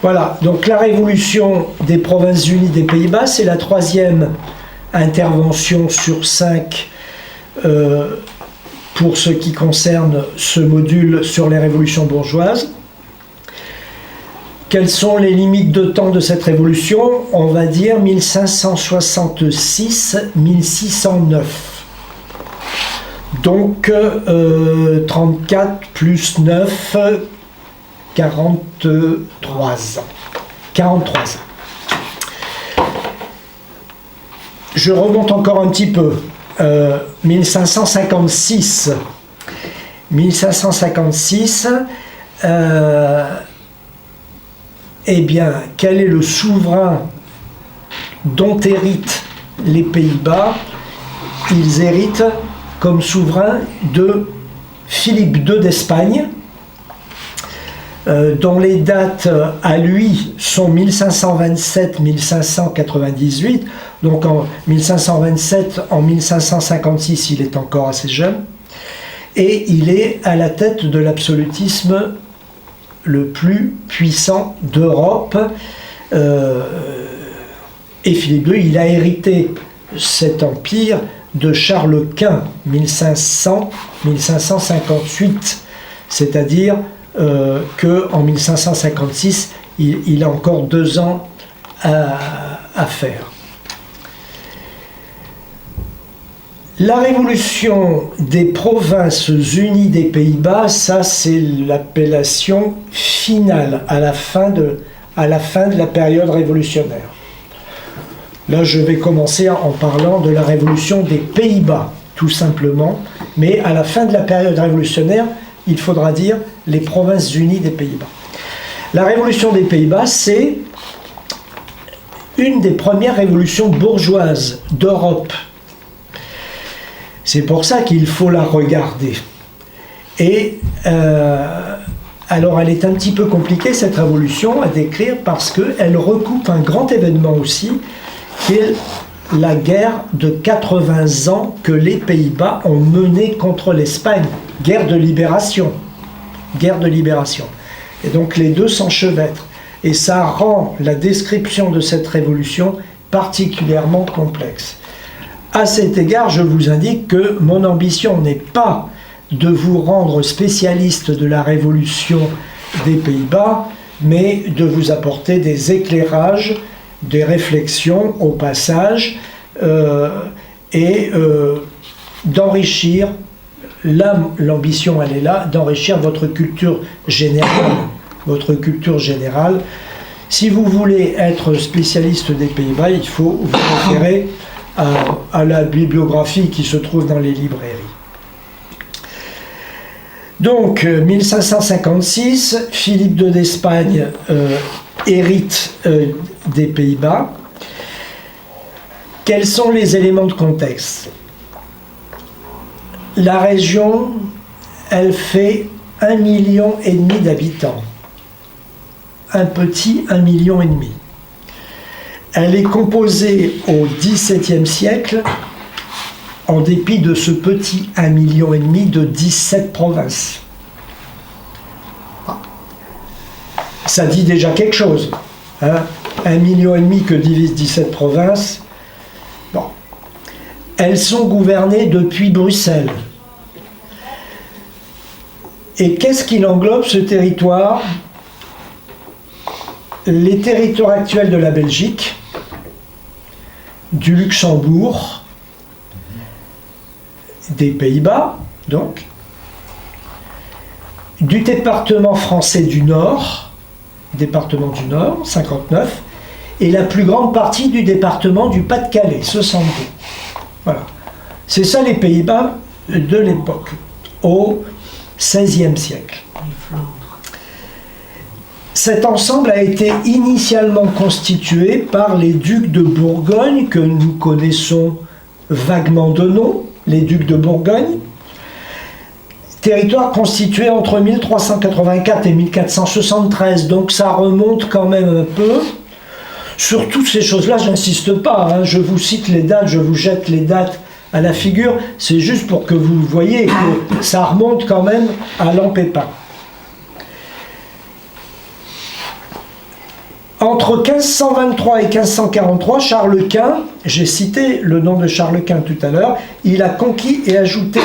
Voilà, donc la révolution des Provinces-Unies des Pays-Bas, c'est la troisième intervention sur 5 pour ce qui concerne ce module sur les révolutions bourgeoises. Quelles sont les limites de temps de cette révolution? On va dire 1566-1609. Donc 34 plus 9, 43 ans. 43 ans. Je remonte encore un petit peu. 1556. 1556. Eh bien, quel est le souverain dont héritent les Pays-Bas? Ils héritent comme souverain de Philippe II d'Espagne, dont les dates à lui sont 1527-1598. Donc en 1527, en 1556, il est encore assez jeune. Et il est à la tête de l'absolutisme le plus puissant d'Europe. Et Philippe II, il a hérité cet empire de Charles Quint, 1500-1558. C'est-à-dire qu'en 1556, il a encore 2 ans à faire. La révolution des Provinces-Unies des Pays-Bas, ça c'est l'appellation finale à la fin de la période révolutionnaire. Là, je vais commencer en parlant de la révolution des Pays-Bas, tout simplement. Mais à la fin de la période révolutionnaire, il faudra dire les Provinces-Unies des Pays-Bas. La révolution des Pays-Bas, c'est une des premières révolutions bourgeoises d'Europe. C'est pour ça qu'il faut la regarder. Et alors, elle est un petit peu compliquée, cette révolution, à décrire, parce qu'elle recoupe un grand événement aussi, qui est la guerre de 80 ans que les Pays-Bas ont menée contre l'Espagne. Guerre de libération. Guerre de libération. Et donc les deux s'enchevêtrent. Et ça rend la description de cette révolution particulièrement complexe. À cet égard, je vous indique que mon ambition n'est pas de vous rendre spécialiste de la révolution des Pays-Bas, mais de vous apporter des éclairages, des réflexions au passage, et d'enrichir, l'ambition elle est là, d'enrichir votre culture générale. Si vous voulez être spécialiste des Pays-Bas, il faut vous référer à la bibliographie qui se trouve dans les librairies. Donc, 1556, Philippe II d'Espagne hérite des Pays-Bas. Quels sont les éléments de contexte? La région, elle fait 1,5 million d'habitants. Un petit 1,5 million. Elle est composée au XVIIe siècle, en dépit de ce petit 1,5 million, de 17 provinces. Ça dit déjà quelque chose. Hein, 1,5 million que divise 17 provinces. Bon. Elles sont gouvernées depuis Bruxelles. Et qu'est-ce qu'il englobe, ce territoire? Les territoires actuels de la Belgique, du Luxembourg, des Pays-Bas, donc, du département français du Nord, 59, et la plus grande partie du département du Pas-de-Calais, 62. Voilà. C'est ça les Pays-Bas de l'époque, au XVIe siècle. Cet ensemble a été initialement constitué par les ducs de Bourgogne, que nous connaissons vaguement de nom, les ducs de Bourgogne, territoire constitué entre 1384 et 1473, donc ça remonte quand même un peu. Sur toutes ces choses-là, je n'insiste pas, hein, je vous cite les dates, je vous jette les dates à la figure, c'est juste pour que vous voyez que ça remonte quand même à l'an Pépin. Entre 1523 et 1543, Charles Quint, j'ai cité le nom de Charles Quint tout à l'heure, il a conquis et ajouté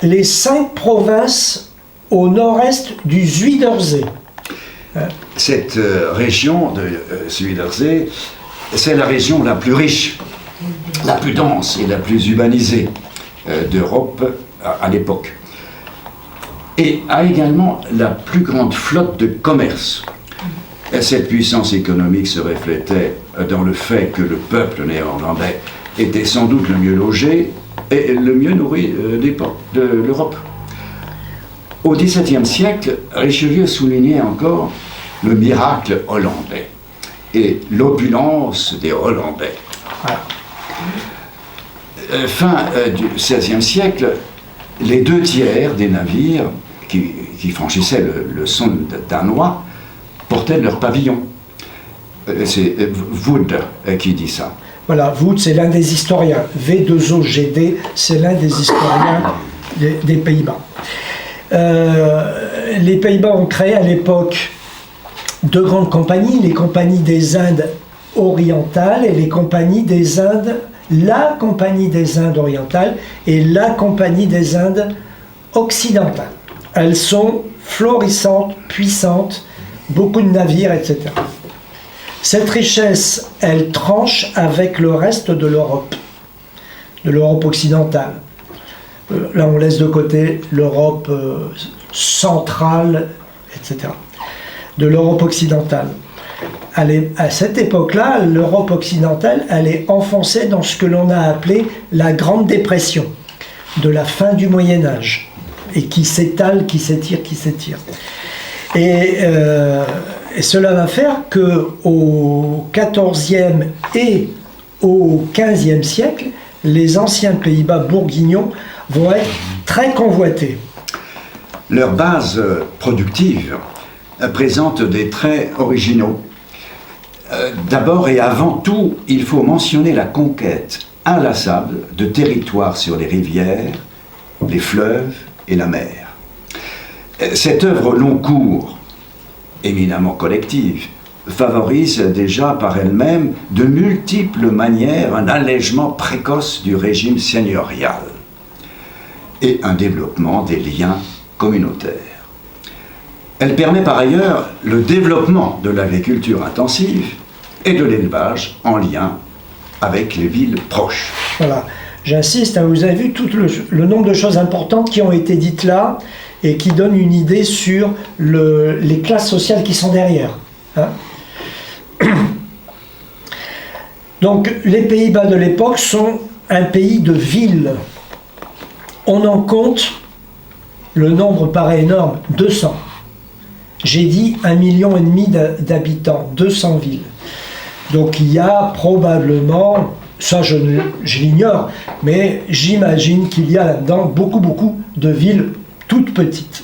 les 5 provinces au nord-est du Zuiderzee. Cette région de Zuiderzee, c'est la région la plus riche, la plus dense et la plus urbanisée d'Europe à l'époque. Et a également la plus grande flotte de commerce. Cette puissance économique se reflétait dans le fait que le peuple néerlandais était sans doute le mieux logé et le mieux nourri de l'Europe. Au XVIIe siècle, Richelieu soulignait encore le miracle hollandais et l'opulence des Hollandais. Voilà. Fin du XVIe siècle, les 2 tiers des navires qui franchissaient le Sund danois portaient leur pavillon. C'est Wood qui dit ça. Voilà, Wood, c'est l'un des historiens. V2OGD, c'est l'un des historiens des Pays-Bas. Les Pays-Bas ont créé à l'époque 2 grandes compagnies, les compagnies des Indes orientales et les compagnies des Indes, la compagnie des Indes orientales et la compagnie des Indes occidentales. Elles sont florissantes, puissantes, beaucoup de navires, etc. Cette richesse, elle tranche avec le reste de l'Europe occidentale. Là, on laisse de côté l'Europe centrale, etc. De l'Europe occidentale. À cette époque-là, l'Europe occidentale, elle est enfoncée dans ce que l'on a appelé la Grande Dépression, de la fin du Moyen-Âge, et qui s'étale, qui s'étire. Et cela va faire qu'au XIVe et au XVe siècle, les anciens Pays-Bas bourguignons vont être très convoités. Leur base productive présente des traits originaux. D'abord et avant tout, il faut mentionner la conquête inlassable de territoires sur les rivières, les fleuves et la mer. Cette œuvre au long cours, éminemment collective, favorise déjà par elle-même de multiples manières un allègement précoce du régime seigneurial et un développement des liens communautaires. Elle permet par ailleurs le développement de l'agriculture intensive et de l'élevage en lien avec les villes proches. Voilà, j'insiste, vous avez vu tout le nombre de choses importantes qui ont été dites là et qui donnent une idée sur les classes sociales qui sont derrière. Hein. Donc les Pays-Bas de l'époque sont un pays de villes. On en compte, le nombre paraît énorme, 200. J'ai dit 1,5 million d'habitants, 200 villes. Donc il y a probablement, ça je l'ignore, mais j'imagine qu'il y a là-dedans beaucoup de villes toutes petites.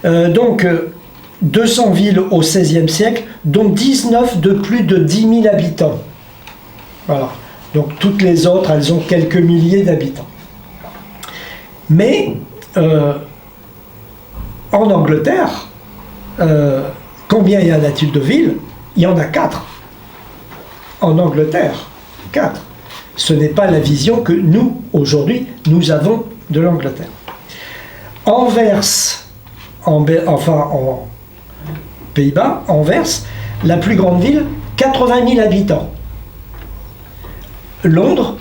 Donc 200 villes au XVIe siècle, dont 19 de plus de 10 000 habitants. Voilà. Donc toutes les autres, elles ont quelques milliers d'habitants. Mais en Angleterre, combien y en a-t-il de villes? Il y en a 4. En Angleterre, 4. Ce n'est pas la vision que nous, aujourd'hui, nous avons de l'Angleterre. Anvers, en Pays-Bas, Anvers, la plus grande ville, 80 000 habitants. Londres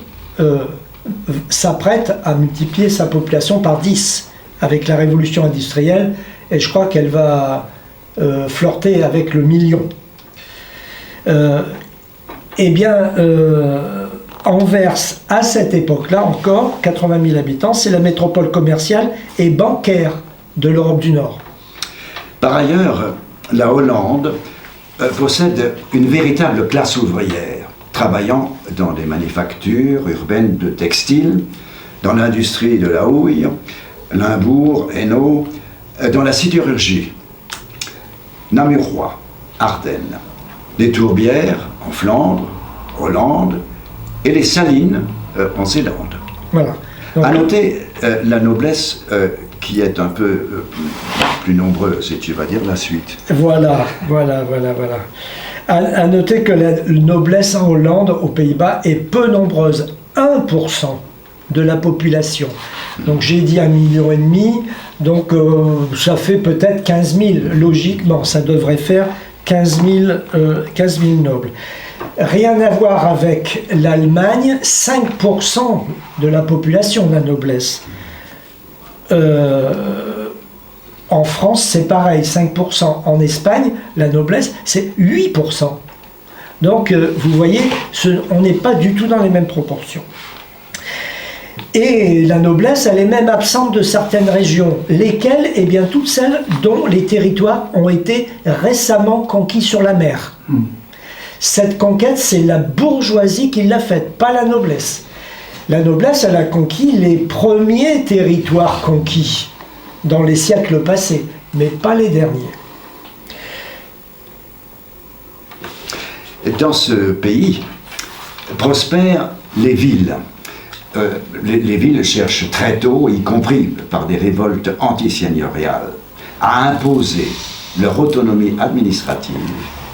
s'apprête à multiplier sa population par 10 avec la révolution industrielle, et je crois qu'elle va flirter avec le million. Anvers, à cette époque-là encore, 80 000 habitants, c'est la métropole commerciale et bancaire de l'Europe du Nord. Par ailleurs, la Hollande possède une véritable classe ouvrière, travaillant dans des manufactures urbaines de textiles, dans l'industrie de la houille, Limbourg, Hainaut, dans la sidérurgie, Namurois, Ardennes, les tourbières en Flandre, Hollande, et les salines en Zélande. Voilà. À noter la noblesse qui est un peu plus nombreuses, et tu vas dire la suite. Voilà. À noter que la noblesse en Hollande, aux Pays-Bas, est peu nombreuse, 1% de la population. Donc j'ai dit 1,5 million, donc ça fait peut-être 15 000. Logiquement, ça devrait faire 15 000 nobles. Rien à voir avec l'Allemagne, 5% de la population de la noblesse. En France, c'est pareil, 5%. En Espagne, la noblesse, c'est 8%. Donc, vous voyez, on n'est pas du tout dans les mêmes proportions. Et la noblesse, elle est même absente de certaines régions. Lesquelles? Eh bien, toutes celles dont les territoires ont été récemment conquis sur la mer. Cette conquête, c'est la bourgeoisie qui l'a faite, pas la noblesse. La noblesse, elle a conquis les premiers territoires conquis dans les siècles passés, mais pas les derniers. Dans ce pays prospèrent les villes. Les villes cherchent très tôt, y compris par des révoltes antiseigneuriales, à imposer leur autonomie administrative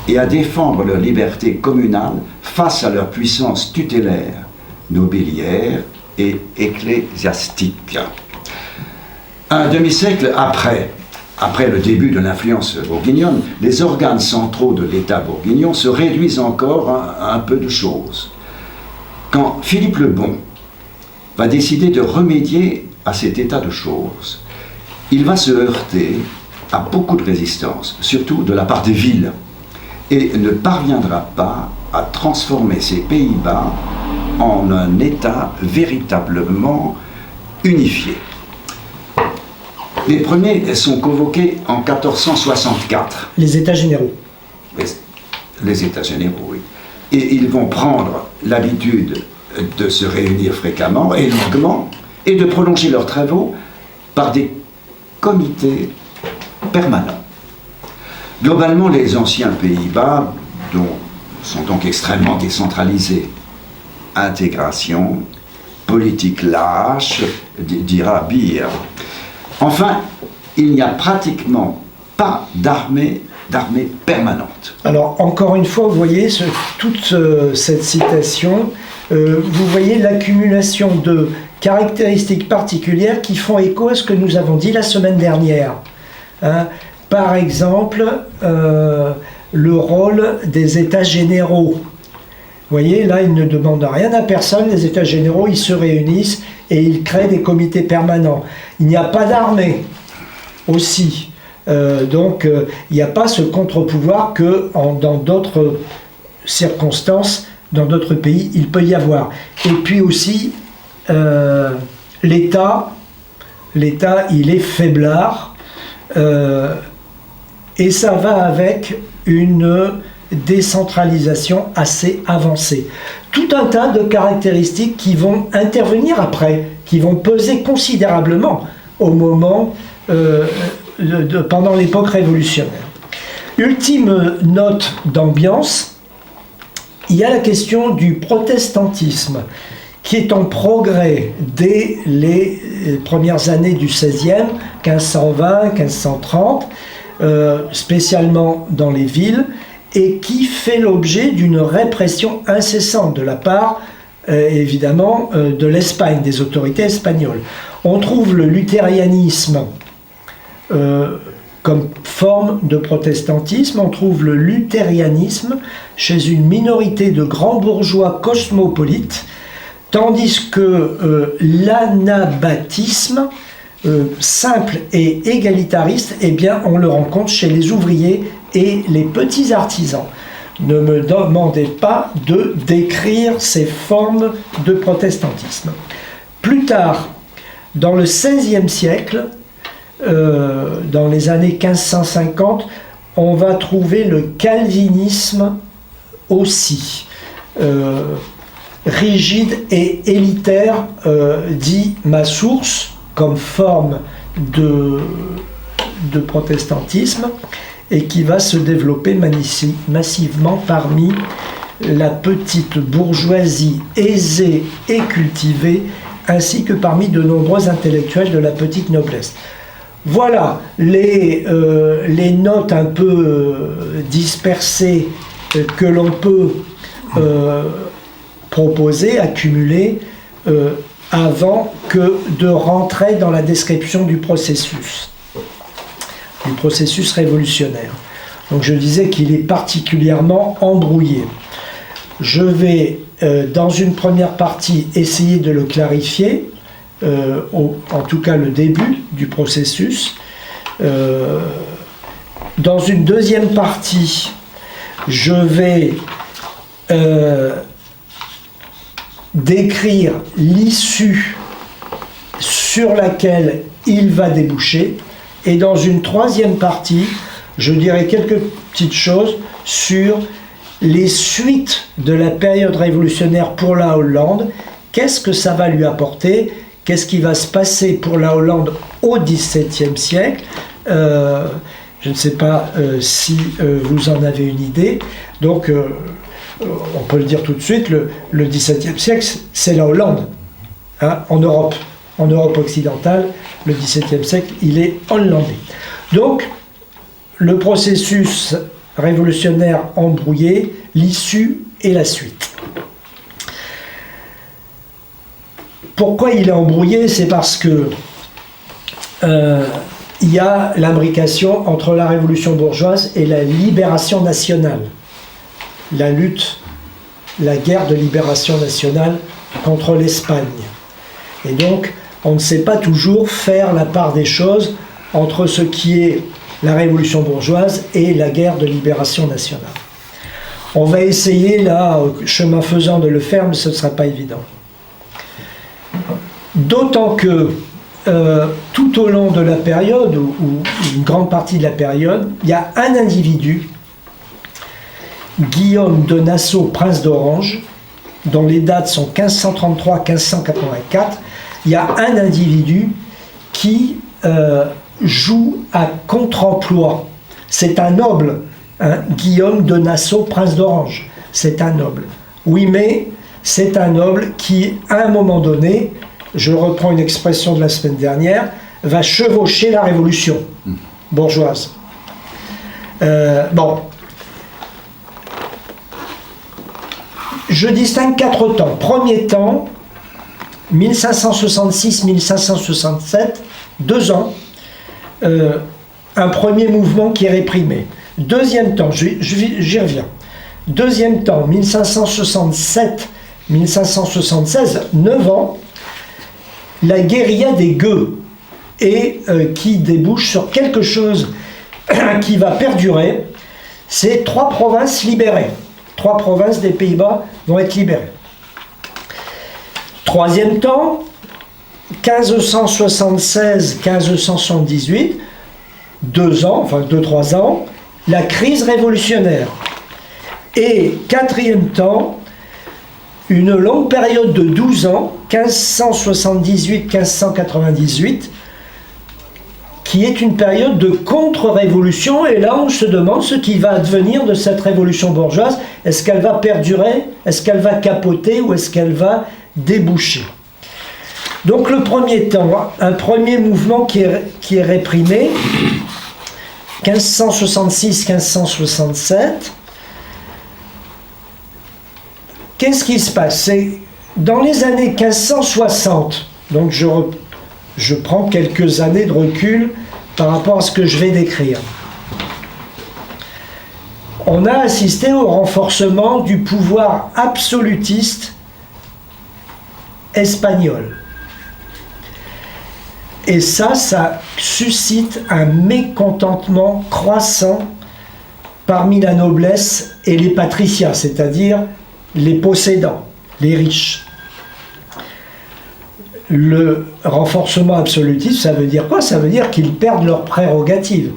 et à défendre leur liberté communale face à leur puissance tutélaire, nobiliaire et ecclésiastique. Un demi-siècle après le début de l'influence bourguignonne, les organes centraux de l'État bourguignon se réduisent encore à un peu de choses. Quand Philippe le Bon va décider de remédier à cet état de choses, il va se heurter à beaucoup de résistance, surtout de la part des villes, et ne parviendra pas à transformer ces Pays-Bas en un État véritablement unifié. Les premiers sont convoqués en 1464. Les États généraux. Les États généraux, oui. Et ils vont prendre l'habitude de se réunir fréquemment et longuement et de prolonger leurs travaux par des comités permanents. Globalement, les anciens Pays-Bas sont donc extrêmement décentralisés. Intégration, politique lâche, dira Beer. Enfin, il n'y a pratiquement pas d'armée permanente. Alors, encore une fois, vous voyez toute cette citation, vous voyez l'accumulation de caractéristiques particulières qui font écho à ce que nous avons dit la semaine dernière. Par exemple, le rôle des États généraux. Vous voyez, là, ils ne demandent rien à personne. Les États généraux, ils se réunissent et ils créent des comités permanents. Il n'y a pas d'armée aussi. Donc, il n'y a pas ce contre-pouvoir que dans d'autres circonstances, dans d'autres pays, il peut y avoir. Et puis aussi, l'État, il est faiblard. Et ça va avec une décentralisation assez avancée. Tout un tas de caractéristiques qui vont intervenir après, qui vont peser considérablement au moment, pendant l'époque révolutionnaire. Ultime note d'ambiance, il y a la question du protestantisme, qui est en progrès dès les premières années du XVIe, 1520, 1530, spécialement dans les villes, et qui fait l'objet d'une répression incessante de la part, évidemment, de l'Espagne, des autorités espagnoles. On trouve le luthérianisme comme forme de protestantisme, on trouve le luthérianisme chez une minorité de grands bourgeois cosmopolites, tandis que l'anabaptisme simple et égalitariste, eh bien, on le rencontre chez les ouvriers et les petits artisans. Ne me demandez pas de décrire ces formes de protestantisme. Plus tard, dans le XVIe siècle, dans les années 1550, on va trouver le calvinisme aussi. Rigide et élitaire, dit ma source, comme forme de protestantisme, et qui va se développer massivement parmi la petite bourgeoisie aisée et cultivée, ainsi que parmi de nombreux intellectuels de la petite noblesse. Voilà les notes un peu dispersées que l'on peut proposer, accumuler, avant que de rentrer dans la description du processus révolutionnaire. Donc je disais qu'il est particulièrement embrouillé. Je vais, dans une première partie, essayer de le clarifier, en tout cas le début du processus. Dans une deuxième partie, je vais décrire l'issue sur laquelle il va déboucher. Et dans une troisième partie, je dirai quelques petites choses sur les suites de la période révolutionnaire pour la Hollande. Qu'est-ce que ça va lui apporter? Qu'est-ce qui va se passer pour la Hollande au XVIIe siècle? Je ne sais pas si vous en avez une idée. Donc, on peut le dire tout de suite, le XVIIe siècle, c'est la Hollande, hein, en Europe occidentale. Le XVIIe siècle, il est hollandais. Donc, le processus révolutionnaire embrouillé, l'issue et la suite. Pourquoi il est embrouillé? C'est parce que il y a l'imbrication entre la révolution bourgeoise et la libération nationale. La lutte, la guerre de libération nationale contre l'Espagne. Et donc, on ne sait pas toujours faire la part des choses entre ce qui est la révolution bourgeoise et la guerre de libération nationale. On va essayer, là, chemin faisant, de le faire, mais ce ne sera pas évident. D'autant que tout au long de la période, ou une grande partie de la période, il y a un individu, Guillaume de Nassau, prince d'Orange, dont les dates sont 1533-1584. Il y a un individu qui joue à contre-emploi. C'est un noble, hein, Guillaume de Nassau, prince d'Orange. C'est un noble. Oui, mais c'est un noble qui, à un moment donné, je reprends une expression de la semaine dernière, va chevaucher la révolution bourgeoise. Bon. Je distingue 4 temps. Premier temps, 1566-1567, 2 ans, un premier mouvement qui est réprimé. Deuxième temps, j'y reviens. Deuxième temps, 1567-1576, 9 ans, la guérilla des gueux, et qui débouche sur quelque chose qui va perdurer, c'est 3 provinces libérées. 3 provinces des Pays-Bas vont être libérées. Troisième temps, 1576-1578, 2 ans, enfin 2-3 ans, la crise révolutionnaire. Et quatrième temps, une longue période de 12 ans, 1578-1598, qui est une période de contre-révolution, et là on se demande ce qui va advenir de cette révolution bourgeoise. Est-ce qu'elle va perdurer? Est-ce qu'elle va capoter? Ou est-ce qu'elle va déboucher? Donc le premier temps, un premier mouvement qui est réprimé, 1566-1567. Qu'est-ce qui se passe? C'est dans les années 1560, donc je prends quelques années de recul par rapport à ce que je vais décrire. On a assisté au renforcement du pouvoir absolutiste espagnol. Et ça suscite un mécontentement croissant parmi la noblesse et les patriciens, c'est-à-dire les possédants, les riches. Le renforcement absolutiste, ça veut dire quoi? Ça veut dire qu'ils perdent leurs prérogatives.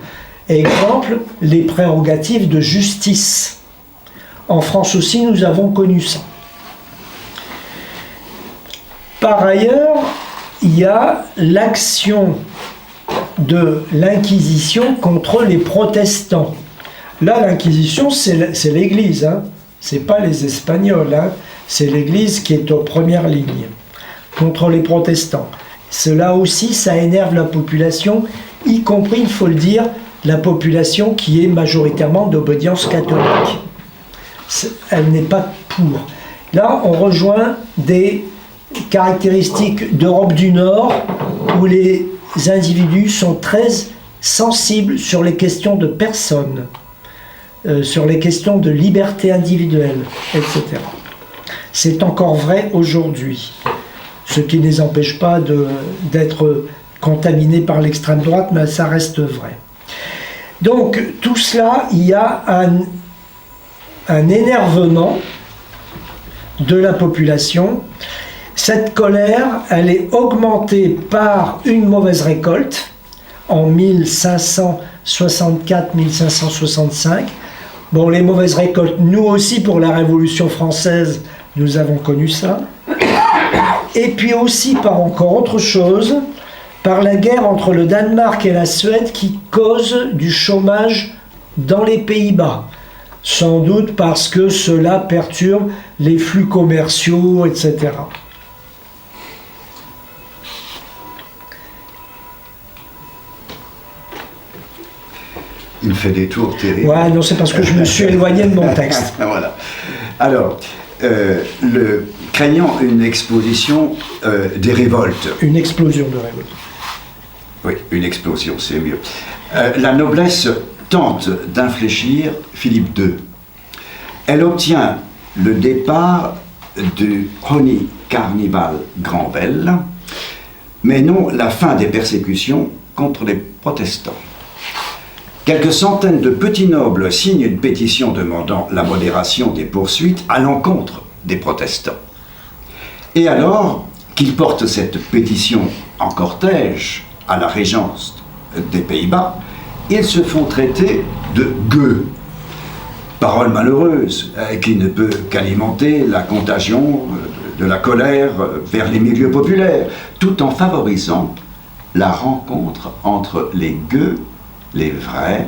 Exemple, les prérogatives de justice. En France aussi, nous avons connu ça. Par ailleurs, il y a l'action de l'Inquisition contre les protestants. Là, l'Inquisition, c'est l'Église, hein. C'est pas les Espagnols, hein. C'est l'Église qui est aux premières lignes contre les protestants. Cela aussi, ça énerve la population y compris, il faut le dire, la population qui est majoritairement d'obédience catholique. Elle n'est pas pour. Là, on rejoint des caractéristiques d'Europe du Nord, où les individus sont très sensibles sur les questions de personnes, sur les questions de liberté individuelle, etc. C'est encore vrai aujourd'hui, ce qui ne les empêche pas d'être contaminés par l'extrême droite, mais ça reste vrai. Donc, tout cela, il y a un énervement de la population. Cette colère, elle est augmentée par une mauvaise récolte en 1564-1565. Bon, les mauvaises récoltes, nous aussi pour la Révolution française, nous avons connu ça. Et puis aussi par encore autre chose, par la guerre entre le Danemark et la Suède qui cause du chômage dans les Pays-Bas. Sans doute parce que cela perturbe les flux commerciaux, etc. Il fait des tours terribles. Ouais, non, c'est parce que je me suis éloigné de mon texte. Voilà. Alors, craignant une exposition des révoltes. Une explosion de révolte. Oui, une explosion, c'est mieux. La noblesse tente d'infléchir Philippe II. Elle obtient le départ du Honey Carnival Granvelle, mais non la fin des persécutions contre les protestants. Quelques centaines de petits nobles signent une pétition demandant la modération des poursuites à l'encontre des protestants. Et alors qu'ils portent cette pétition en cortège à la régence des Pays-Bas, ils se font traiter de gueux. Parole malheureuse qui ne peut qu'alimenter la contagion de la colère vers les milieux populaires, tout en favorisant la rencontre entre les gueux, les vrais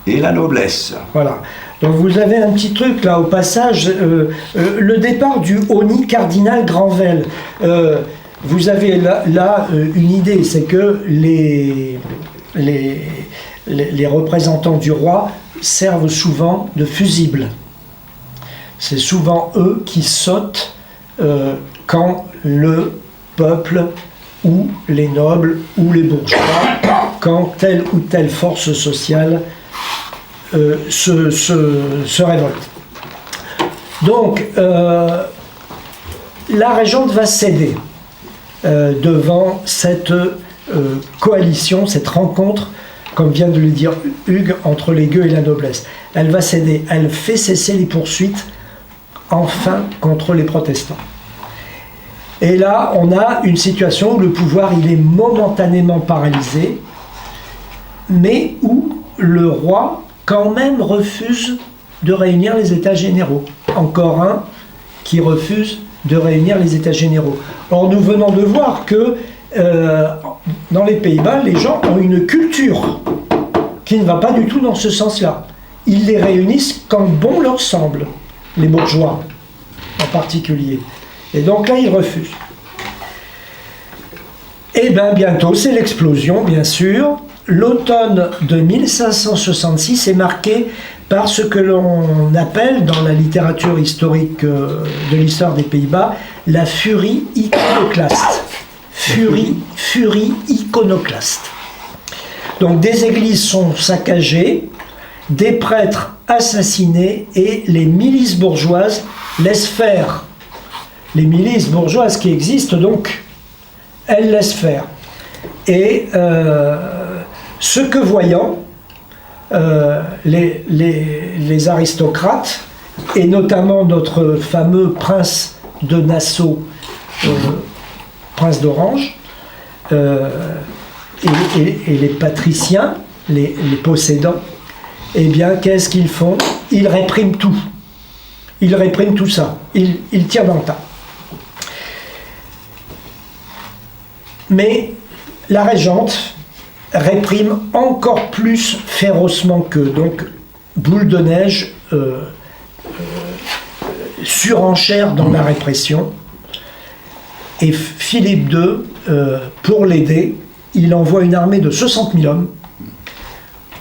et la noblesse. Voilà. Donc vous avez un petit truc là au passage, le départ du Honey Cardinal Granvelle. Vous avez là une idée, c'est que les représentants du roi servent souvent de fusibles. C'est souvent eux qui sautent quand le peuple ou les nobles ou les bourgeois, quand telle ou telle force sociale se révolte. Donc, la régente va céder devant cette coalition, cette rencontre, comme vient de le dire Hugues, entre les gueux et la noblesse. Elle va céder, elle fait cesser les poursuites, enfin, contre les protestants. Et là, on a une situation où le pouvoir, il est momentanément paralysé, mais où le roi, quand même, refuse de réunir les États généraux. Encore un qui refuse de réunir les États généraux. Or, nous venons de voir que dans les Pays-Bas, les gens ont une culture qui ne va pas du tout dans ce sens-là. Ils les réunissent quand bon leur semble, les bourgeois en particulier. Et donc là, ils refusent. Et bien bientôt, c'est l'explosion, bien sûr. L'automne de 1566 est marqué par ce que l'on appelle, dans la littérature historique de l'histoire des Pays-Bas, la furie iconoclaste. Furie iconoclaste. Donc des églises sont saccagées, des prêtres assassinés et les milices bourgeoises laissent faire. Les milices bourgeoises qui existent donc, elles laissent faire. Et ce que voyant, les aristocrates, et notamment notre fameux prince de Nassau, prince d'Orange, et les patriciens, les possédants, eh bien, qu'est-ce qu'ils font? Ils répriment tout. Ils répriment tout ça. Ils tirent dans le tas. Mais la régente réprime encore plus férocement qu'eux. Donc, boule de neige, surenchère dans la répression. Et Philippe II, pour l'aider, il envoie une armée de 60 000 hommes,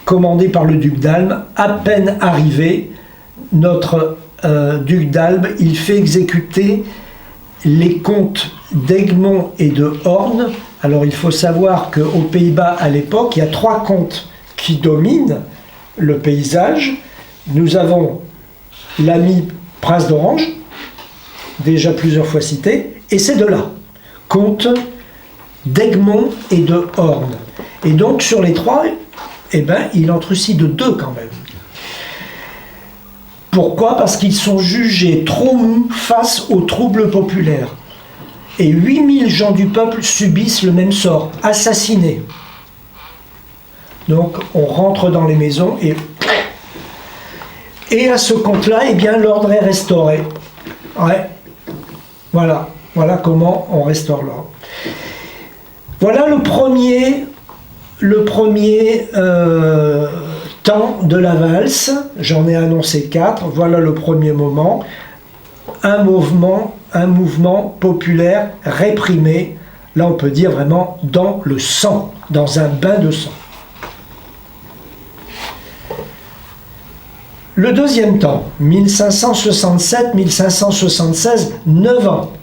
commandée par le duc d'Albe. À peine arrivé, notre duc d'Albe, il fait exécuter les comtes d'Egmont et de Horn. Alors il faut savoir qu'aux Pays-Bas, à l'époque, il y a 3 comtes qui dominent le paysage. Nous avons l'ami prince d'Orange, déjà plusieurs fois cité, et ces deux-là, comtes d'Egmont et de Horn. Et donc sur les 3, eh ben, il en trucide 2 quand même. Pourquoi? Parce qu'ils sont jugés trop mous face aux troubles populaires. Et 8000 gens du peuple subissent le même sort, assassinés. Donc on rentre dans les maisons et à ce compte-là, eh bien, l'ordre est restauré. Ouais. Voilà comment on restaure l'ordre. Voilà le premier temps de la valse. J'en ai annoncé 4. Voilà le premier moment. Un mouvement populaire réprimé. Là, on peut dire vraiment dans le sang, dans un bain de sang. Le deuxième temps, 1567-1576, 9 ans.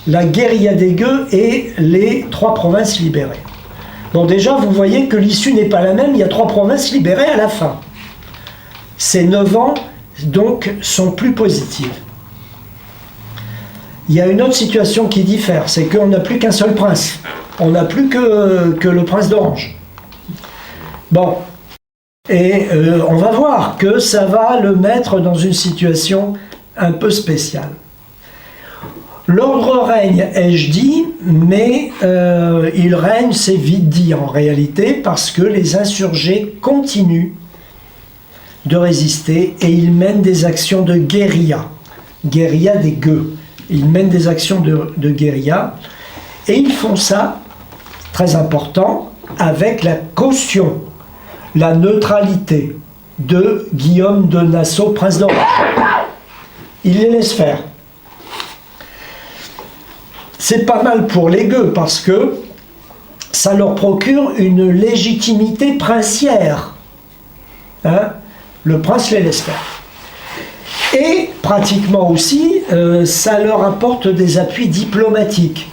La guérilla des Gueux et les 3 provinces libérées. Bon, déjà, vous voyez que l'issue n'est pas la même, il y a 3 provinces libérées à la fin. Ces 9 ans, donc, sont plus positives. Il y a une autre situation qui diffère, c'est qu'on n'a plus qu'un seul prince. On n'a plus que le prince d'Orange. Bon. Et on va voir que ça va le mettre dans une situation un peu spéciale. L'ordre règne, ai-je dit, mais il règne, c'est vite dit en réalité, parce que les insurgés continuent de résister et ils mènent des actions de guérilla des Gueux. Ils mènent des actions de guérilla et ils font ça, très important, avec la caution, la neutralité de Guillaume de Nassau, prince d'Orange. Il les laisse faire. C'est pas mal pour les Gueux parce que ça leur procure une légitimité princière. Hein? Le prince les laisse faire. Et pratiquement aussi, ça leur apporte des appuis diplomatiques.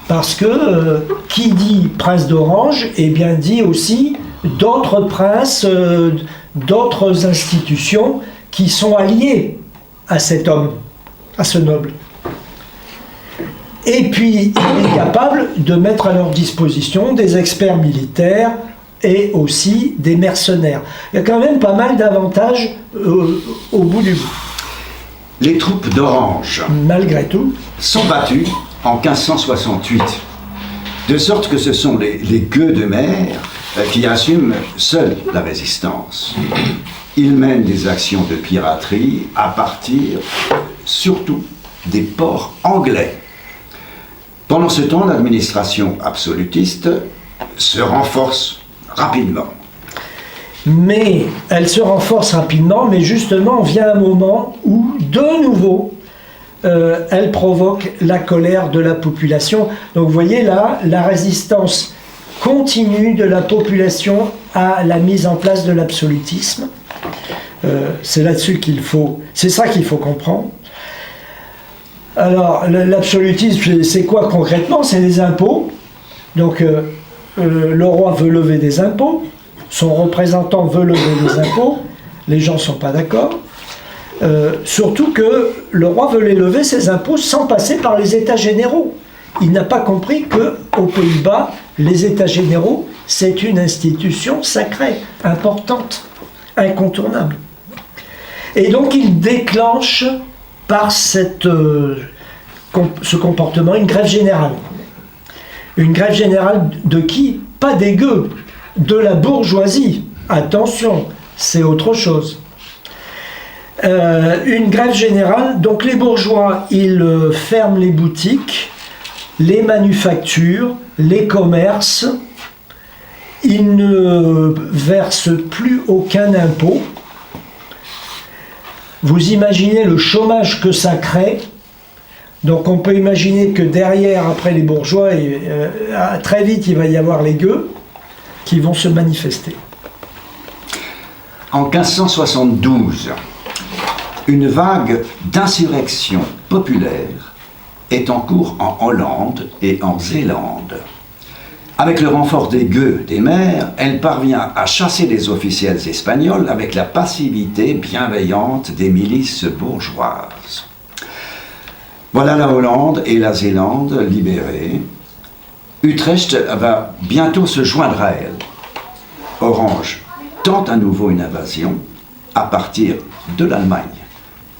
Parce que qui dit prince d'Orange, eh bien dit aussi d'autres princes, d'autres institutions qui sont alliées à cet homme, à ce noble. Et puis, il est capable de mettre à leur disposition des experts militaires et aussi des mercenaires. Il y a quand même pas mal d'avantages au bout du bout. Les troupes d'Orange, malgré tout, sont battues en 1568, de sorte que ce sont les Gueux de mer qui assument seuls la résistance. Ils mènent des actions de piraterie à partir surtout des ports anglais. Pendant ce temps, l'administration absolutiste se renforce rapidement. Mais elle se renforce rapidement, mais justement vient un moment où, de nouveau, elle provoque la colère de la population. Donc vous voyez là, la résistance continue de la population à la mise en place de l'absolutisme. C'est là-dessus c'est ça qu'il faut comprendre. Alors, l'absolutisme, c'est quoi concrètement? C'est les impôts. Donc, le roi veut lever des impôts, son représentant veut lever des impôts, les gens ne sont pas d'accord. Surtout que le roi veut les lever, ces impôts, sans passer par les États généraux. Il n'a pas compris qu'aux Pays-Bas, les États généraux, c'est une institution sacrée, importante, incontournable. Et donc, il déclenche par ce comportement une grève générale. Une grève générale de qui? Pas des Gueux, de la bourgeoisie. Attention, c'est autre chose. Une grève générale, donc les bourgeois, ils ferment les boutiques, les manufactures, les commerces, ils ne versent plus aucun impôt. Vous imaginez le chômage que ça crée. Donc on peut imaginer que derrière, après les bourgeois, très vite il va y avoir les gueux qui vont se manifester. En 1572, une vague d'insurrection populaire est en cours en Hollande et en Zélande. Avec le renfort des gueux des mers, elle parvient à chasser les officiels espagnols avec la passivité bienveillante des milices bourgeoises. Voilà la Hollande et la Zélande libérées. Utrecht va bientôt se joindre à elle. Orange tente à nouveau une invasion à partir de l'Allemagne,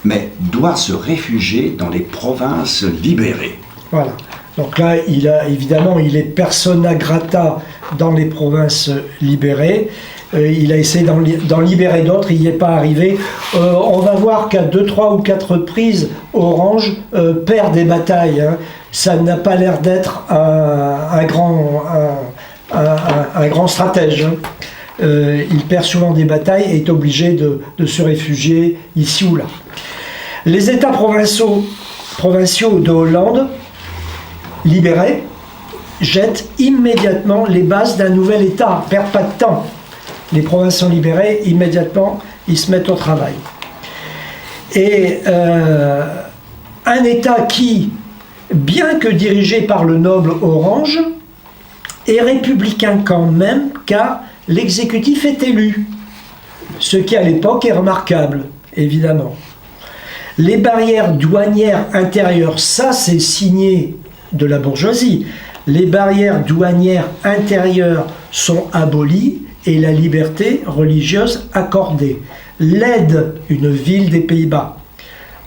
mais doit se réfugier dans les provinces libérées. Voilà. Donc là, il est persona grata dans les provinces libérées. Il a essayé d'en libérer d'autres, il n'y est pas arrivé. On va voir qu'à 2, 3 ou 4 reprises, Orange perd des batailles. Hein. Ça n'a pas l'air d'être un grand stratège. Hein. Il perd souvent des batailles et est obligé de se réfugier ici ou là. Les États provinciaux de Hollande, libérés, jettent immédiatement les bases d'un nouvel État, perdent pas de temps. Les provinciaux libérés, immédiatement, ils se mettent au travail. Et un État qui, bien que dirigé par le noble Orange, est républicain quand même, car l'exécutif est élu, ce qui à l'époque est remarquable, évidemment. Les barrières douanières intérieures, ça c'est signé de la bourgeoisie. Les barrières douanières intérieures sont abolies et la liberté religieuse accordée. Leyde, une ville des Pays-Bas,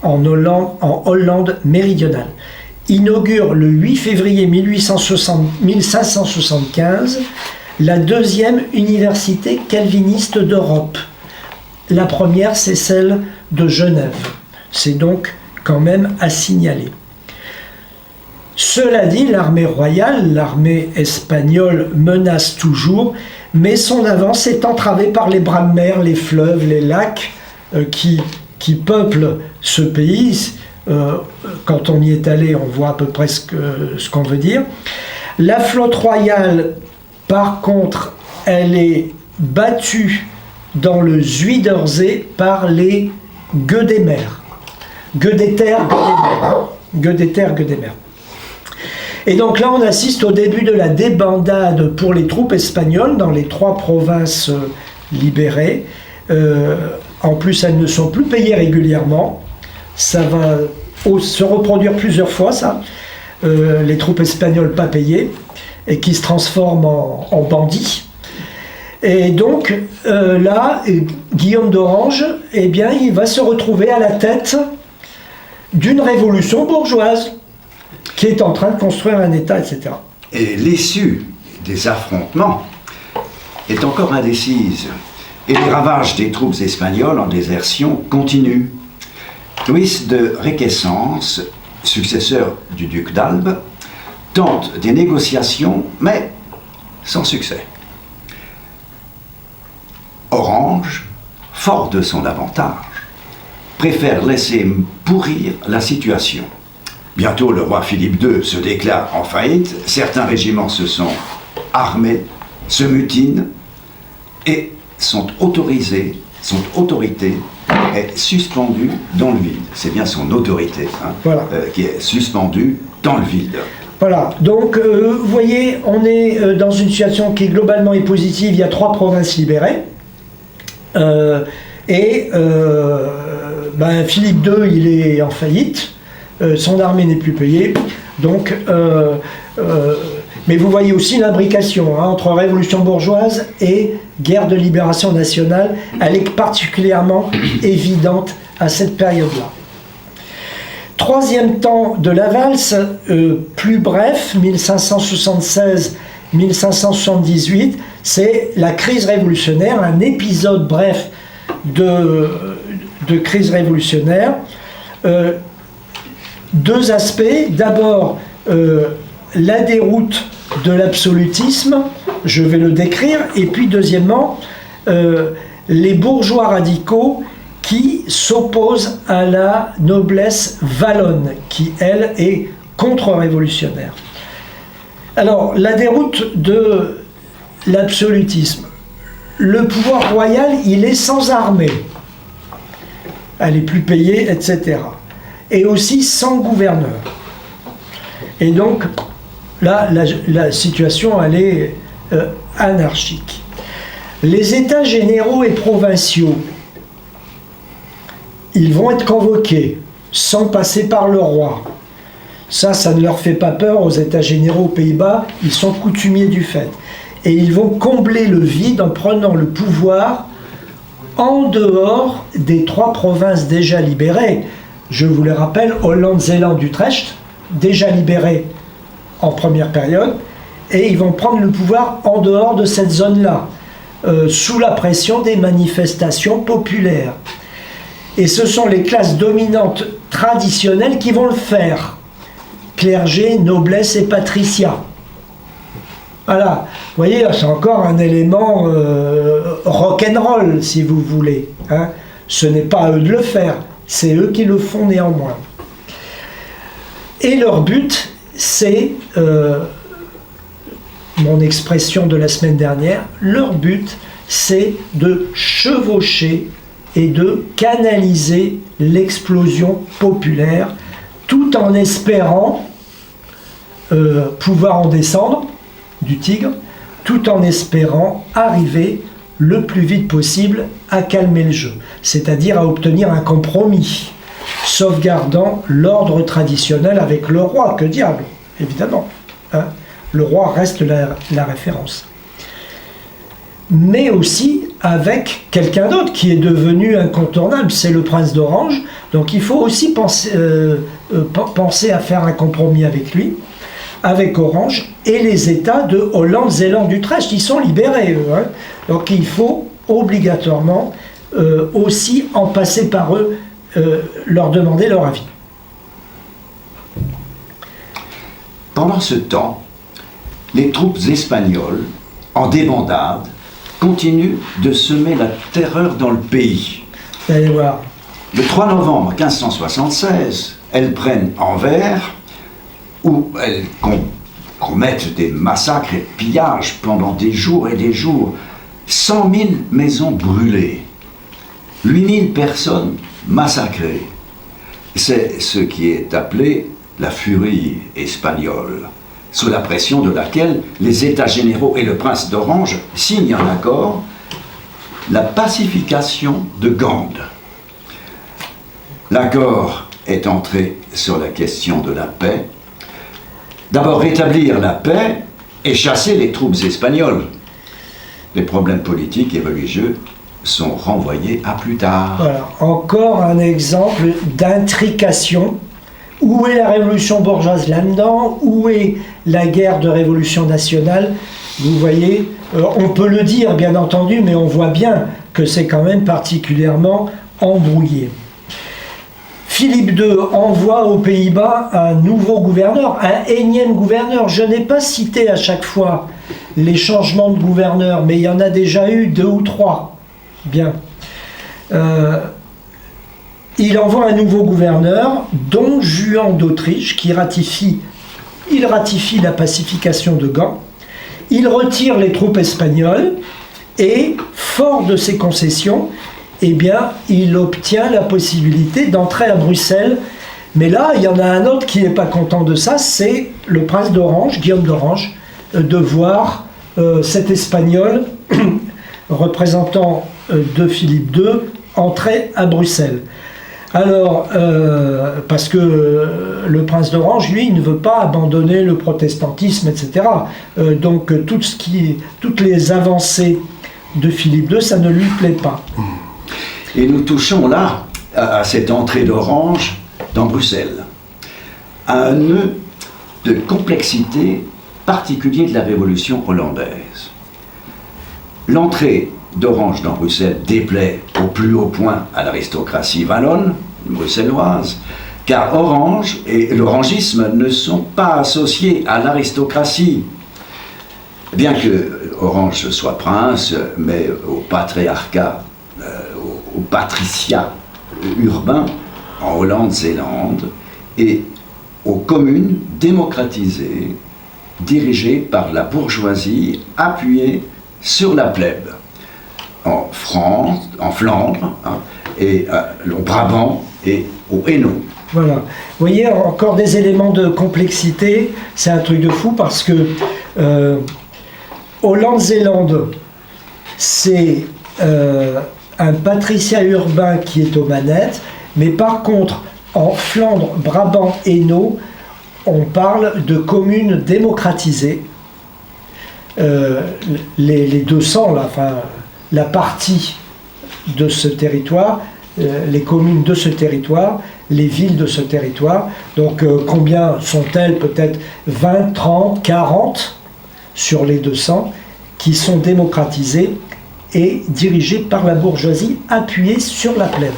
en Hollande méridionale, inaugure le 8 février 1575 la deuxième université calviniste d'Europe. La première, c'est celle de Genève. C'est donc quand même à signaler. Cela dit, l'armée royale, l'armée espagnole menace toujours, mais son avance est entravée par les bras de mer, les fleuves, les lacs qui peuplent ce pays. Quand on y est allé, on voit à peu près ce qu'on veut dire. La flotte royale, par contre, elle est battue dans le Zuiderzee par les gueux des mers. Gueux des terres, gueux des mers. Et donc là, on assiste au début de la débandade pour les troupes espagnoles dans les 3 provinces libérées. En plus, elles ne sont plus payées régulièrement. Ça va se reproduire plusieurs fois, ça. Les troupes espagnoles pas payées et qui se transforment en bandits. Et donc, là, Guillaume d'Orange, eh bien, il va se retrouver à la tête d'une révolution bourgeoise qui est en train de construire un État, etc. Et l'issue des affrontements est encore indécise. Et les ravages des troupes espagnoles en désertion continuent. Louis de Requesens, successeur du duc d'Albe, tente des négociations, mais sans succès. Orange, fort de son avantage, préfère laisser pourrir la situation. Bientôt, le roi Philippe II se déclare en faillite, certains régiments se sont armés, se mutinent et son autorité est suspendue dans le vide. C'est bien son autorité voilà. Qui est suspendue dans le vide. Voilà, donc vous voyez, on est dans une situation qui globalement est positive. Il y a 3 provinces libérées. Philippe II, il est en faillite. Son armée n'est plus payée. Donc, mais vous voyez aussi l'imbrication entre révolution bourgeoise et guerre de libération nationale. Elle est particulièrement évidente à cette période-là. 3e temps de la valse, plus bref, 1576-1578, c'est la crise révolutionnaire, un épisode bref de crise révolutionnaire. 2 aspects. D'abord, la déroute de l'absolutisme, je vais le décrire, et puis deuxièmement, les bourgeois radicaux qui s'oppose à la noblesse wallonne, qui, elle, est contre-révolutionnaire. Alors, la déroute de l'absolutisme. Le pouvoir royal, il est sans armée. Elle est plus payée, etc. Et aussi sans gouverneur. Et donc, là, la situation, elle est anarchique. Les États généraux et provinciaux, ils vont être convoqués sans passer par le roi. Ça ne leur fait pas peur aux États généraux aux Pays-Bas, ils sont coutumiers du fait. Et ils vont combler le vide en prenant le pouvoir en dehors des 3 provinces déjà libérées. Je vous le rappelle, Hollande, Zélande, Utrecht, déjà libérées en première période, et ils vont prendre le pouvoir en dehors de cette zone-là, sous la pression des manifestations populaires. Et ce sont les classes dominantes traditionnelles qui vont le faire. Clergé, noblesse et patriciat. Voilà, vous voyez, c'est encore un élément rock'n'roll, si vous voulez. Hein. Ce n'est pas à eux de le faire, c'est eux qui le font néanmoins. Et leur but, c'est, mon expression de la semaine dernière, leur but, c'est de chevaucher et de canaliser l'explosion populaire, tout en espérant pouvoir en descendre du tigre, tout en espérant arriver le plus vite possible à calmer le jeu, c'est-à-dire à obtenir un compromis, sauvegardant l'ordre traditionnel avec le roi, que diable, évidemment. Hein, le roi reste la référence. Mais aussi avec quelqu'un d'autre qui est devenu incontournable, c'est le prince d'Orange. Donc il faut aussi penser à faire un compromis avec lui, avec Orange, et les États de Hollande, Zélande, Utrecht, ils sont libérés, eux. Hein. Donc il faut obligatoirement aussi en passer par eux, leur demander leur avis. Pendant ce temps, les troupes espagnoles, en débandade, continuent de semer la terreur dans le pays. Vous allez voir. Le 3 novembre 1576, elles prennent Anvers, où elles commettent des massacres et pillages pendant des jours et des jours. 100 000 maisons brûlées, 8 000 personnes massacrées. C'est ce qui est appelé la furie espagnole, sous la pression de laquelle les États généraux et le prince d'Orange signent un accord, la pacification de Gand. L'accord est entré sur la question de la paix. D'abord rétablir la paix et chasser les troupes espagnoles. Les problèmes politiques et religieux sont renvoyés à plus tard. Voilà, encore un exemple d'intrication. Où est la révolution bourgeoise là-dedans? Où est la guerre de révolution nationale? Vous voyez, on peut le dire bien entendu, mais on voit bien que c'est quand même particulièrement embrouillé. Philippe II envoie aux Pays-Bas un nouveau gouverneur, un énième gouverneur. Je n'ai pas cité à chaque fois les changements de gouverneur, mais il y en a déjà eu 2 ou 3. Bien. Il envoie un nouveau gouverneur, Don Juan d'Autriche, qui ratifie la pacification de Gand. Il retire les troupes espagnoles et, fort de ses concessions, eh bien, il obtient la possibilité d'entrer à Bruxelles. Mais là, il y en a un autre qui n'est pas content de ça, c'est le prince d'Orange, Guillaume d'Orange, de voir cet Espagnol, représentant de Philippe II, entrer à Bruxelles. Alors, parce que le prince d'Orange, lui, il ne veut pas abandonner le protestantisme, etc. Donc, toutes les avancées de Philippe II, ça ne lui plaît pas. Et nous touchons là à cette entrée d'Orange dans Bruxelles, à un nœud de complexité particulier de la révolution hollandaise. L'entrée d'Orange dans Bruxelles déplaît au plus haut point à l'aristocratie wallonne, bruxelloise, car Orange et l'orangisme ne sont pas associés à l'aristocratie. Bien que Orange soit prince, mais au patriarcat, au patriciat urbain en Hollande-Zélande et aux communes démocratisées, dirigées par la bourgeoisie appuyée sur la plèbe. En France, en Flandre, hein, et au Brabant et au Hainaut. Voilà. Vous voyez, encore des éléments de complexité, c'est un truc de fou parce que Hollande-Zélande, c'est un patriciat urbain qui est aux manettes, mais par contre, en Flandre, Brabant, Hainaut, on parle de communes démocratisées. Les 200, là, enfin, la partie de ce territoire, les communes de ce territoire, les villes de ce territoire. Donc combien sont-elles? Peut-être 20, 30, 40 sur les 200 qui sont démocratisées et dirigées par la bourgeoisie appuyée sur la plèbe.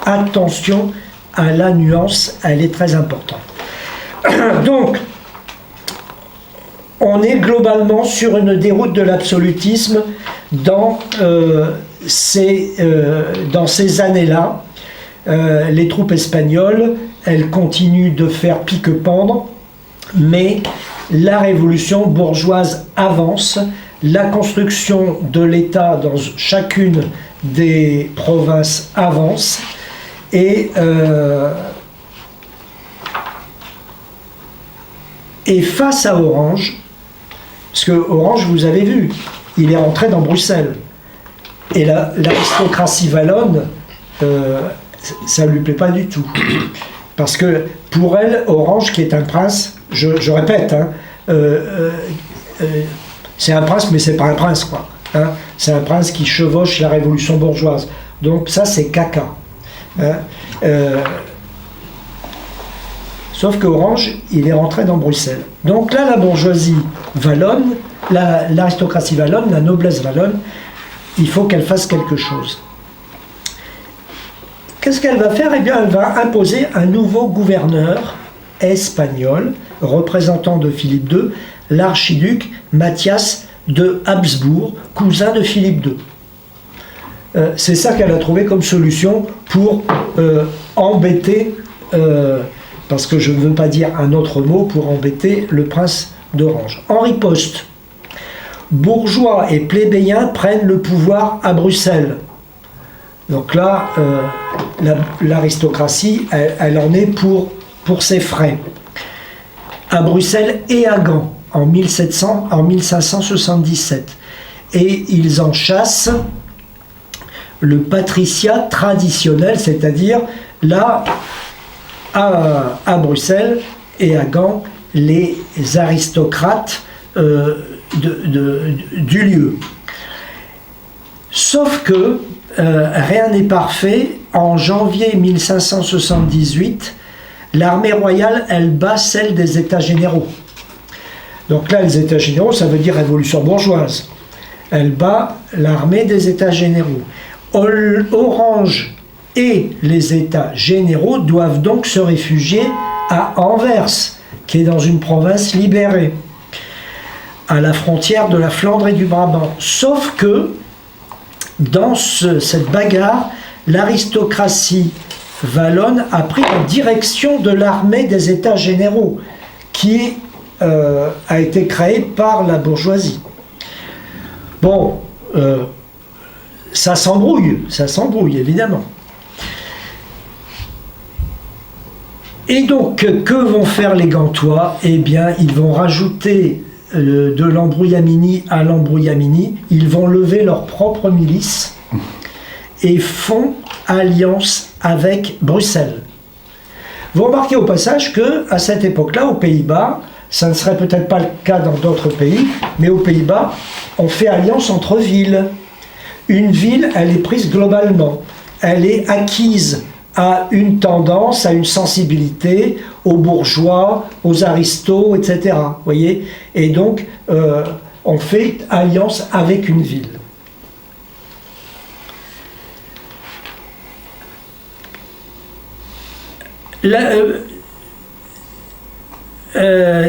Attention à la nuance, elle est très importante. Donc, on est globalement sur une déroute de l'absolutisme dans ces années-là. Les troupes espagnoles, elles continuent de faire pique-pendre, mais la révolution bourgeoise avance, la construction de l'État dans chacune des provinces avance, et face à Orange, parce que Orange, vous avez vu, il est rentré dans Bruxelles. Et l'aristocratie wallonne, ça ne lui plaît pas du tout. Parce que pour elle, Orange, qui est un prince, je répète, hein, c'est un prince, mais c'est pas un prince, quoi. Hein, c'est un prince qui chevauche la révolution bourgeoise. Donc ça, c'est caca. Hein, sauf que Orange, il est rentré dans Bruxelles. Donc là, la bourgeoisie wallonne, l'aristocratie wallonne, la noblesse wallonne, il faut qu'elle fasse quelque chose. Qu'est-ce qu'elle va faire? Eh bien, elle va imposer un nouveau gouverneur espagnol, représentant de Philippe II, l'archiduc Mathias de Habsbourg, cousin de Philippe II. C'est ça qu'elle a trouvé comme solution pour embêter, parce que je ne veux pas dire un autre mot, pour embêter le prince d'Orange. En riposte, bourgeois et plébéiens prennent le pouvoir à Bruxelles. Donc là, l'aristocratie, elle en est pour ses frais. À Bruxelles et à Gand, en 1577. Et ils en chassent le patriciat traditionnel, c'est-à-dire là, à Bruxelles et à Gand, les aristocrates du lieu. Sauf que rien n'est parfait. En janvier 1578, l'armée royale, elle bat celle des États généraux. Donc là, les États généraux, ça veut dire révolution bourgeoise. Elle bat l'armée des États généraux. Orange et les États généraux doivent donc se réfugier à Anvers, qui est dans une province libérée, à la frontière de la Flandre et du Brabant. Sauf que, dans cette bagarre, l'aristocratie wallonne a pris la direction de l'armée des États généraux, qui a été créée par la bourgeoisie. Bon, ça s'embrouille évidemment. Et donc, que vont faire les Gantois? Eh bien, ils vont rajouter de l'embrouillamini à l'embrouillamini, ils vont lever leur propre milice et font alliance avec Bruxelles. Vous remarquez au passage qu'à cette époque-là, aux Pays-Bas, ça ne serait peut-être pas le cas dans d'autres pays, mais aux Pays-Bas, on fait alliance entre villes. Une ville, elle est prise globalement. Elle est acquise à une tendance, à une sensibilité, aux bourgeois, aux aristos, etc. Voyez ? Et donc, on fait alliance avec une ville.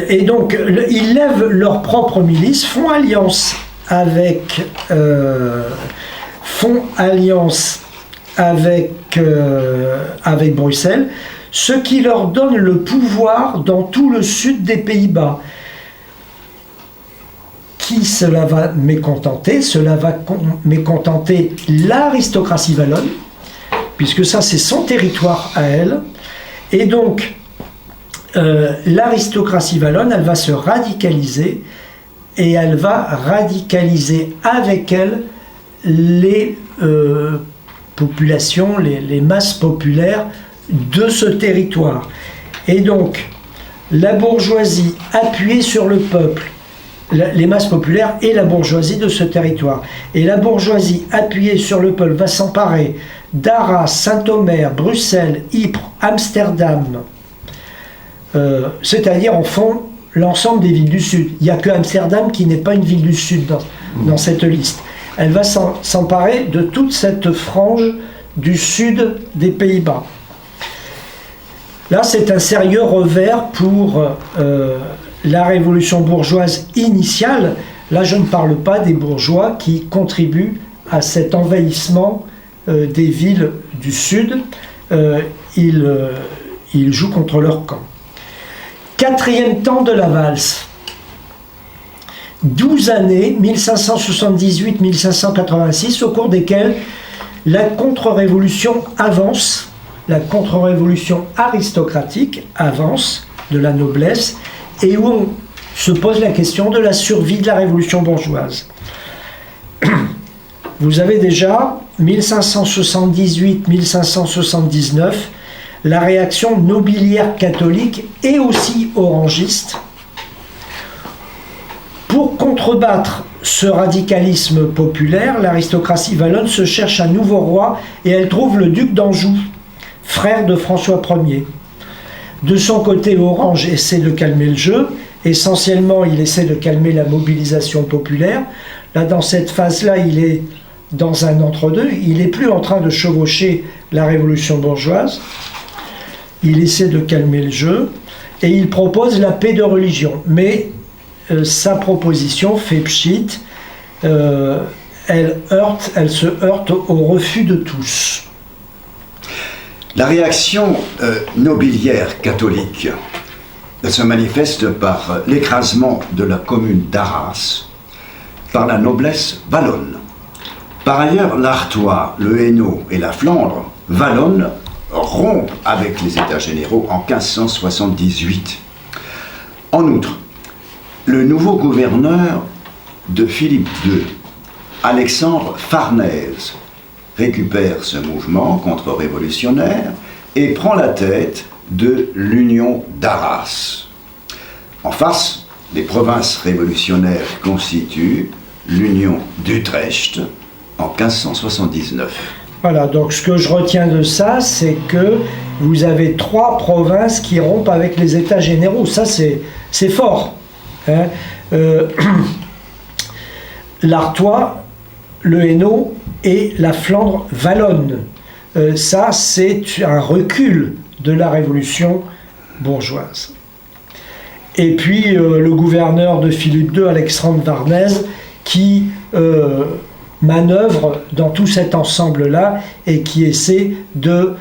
Et donc, ils lèvent leur propre milice, font alliance avec Bruxelles, ce qui leur donne le pouvoir dans tout le sud des Pays-Bas. Qui cela va mécontenter? Cela va mécontenter l'aristocratie wallonne, puisque ça c'est son territoire à elle. Et donc, l'aristocratie wallonne, elle va se radicaliser, et elle va radicaliser avec elle les populations, les masses populaires de ce territoire. Et donc, la bourgeoisie appuyée sur le peuple, les masses populaires et la bourgeoisie de ce territoire. Et la bourgeoisie appuyée sur le peuple va s'emparer d'Arras, Saint-Omer, Bruxelles, Ypres, Amsterdam, c'est-à-dire en fond l'ensemble des villes du Sud. Il n'y a que Amsterdam qui n'est pas une ville du Sud dans cette liste. Elle va s'emparer de toute cette frange du sud des Pays-Bas. Là, c'est un sérieux revers pour la révolution bourgeoise initiale. Là, je ne parle pas des bourgeois qui contribuent à cet envahissement des villes du Sud. Ils jouent contre leur camp. Quatrième temps de la valse. 12 années, 1578-1586, au cours desquelles la contre-révolution avance, la contre-révolution aristocratique avance de la noblesse, et où on se pose la question de la survie de la révolution bourgeoise. Vous avez déjà 1578-1579 la réaction nobiliaire catholique et aussi orangiste. Pour contrebattre ce radicalisme populaire, l'aristocratie wallonne se cherche un nouveau roi et elle trouve le duc d'Anjou, frère de François Ier. De son côté, Orange essaie de calmer le jeu. Essentiellement, il essaie de calmer la mobilisation populaire. Là, dans cette phase-là, il est dans un entre-deux. Il n'est plus en train de chevaucher la révolution bourgeoise. Il essaie de calmer le jeu et il propose la paix de religion. Mais sa proposition fait pchit. Elle se heurte au refus de tous. La réaction nobiliaire catholique se manifeste par l'écrasement de la commune d'Arras par la noblesse wallonne. Par ailleurs, l'Artois, le Hainaut et la Flandre wallonne rompent avec les États généraux en 1578. En outre, le nouveau gouverneur de Philippe II, Alexandre Farnèse, récupère ce mouvement contre-révolutionnaire et prend la tête de l'Union d'Arras. En face, les provinces révolutionnaires constituent l'Union d'Utrecht en 1579. Voilà, donc ce que je retiens de ça, c'est que vous avez 3 provinces qui rompent avec les États généraux. Ça, c'est fort. Hein. L'Artois, le Hainaut et la Flandre wallonne. Ça, c'est un recul de la révolution bourgeoise. Et puis, le gouverneur de Philippe II, Alexandre Farnèse, qui manœuvre dans tout cet ensemble-là et qui essaie de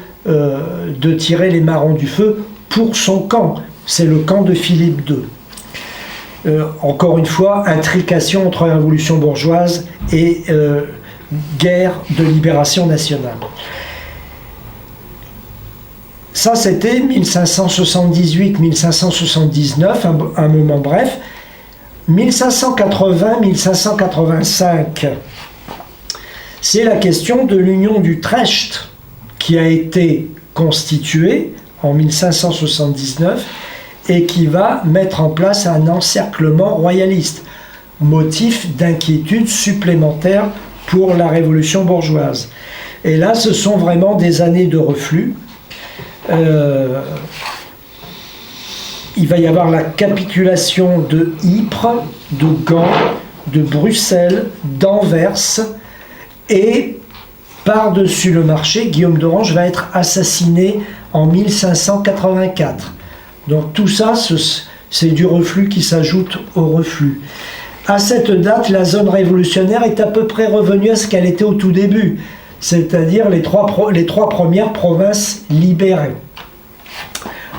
tirer les marrons du feu pour son camp. C'est le camp de Philippe II. Encore une fois, intrication entre la révolution bourgeoise et guerre de libération nationale. Ça, c'était 1578-1579, un moment bref. 1580-1585, c'est la question de l'Union d'Utrecht qui a été constituée en 1579 et qui va mettre en place un encerclement royaliste, motif d'inquiétude supplémentaire pour la révolution bourgeoise. Et là, ce sont vraiment des années de reflux. Il va y avoir la capitulation de Ypres, de Gand, de Bruxelles, d'Anvers, et par-dessus le marché, Guillaume d'Orange va être assassiné en 1584. Donc tout ça, c'est du reflux qui s'ajoute au reflux. À cette date, la zone révolutionnaire est à peu près revenue à ce qu'elle était au tout début, c'est-à-dire les trois premières provinces libérées.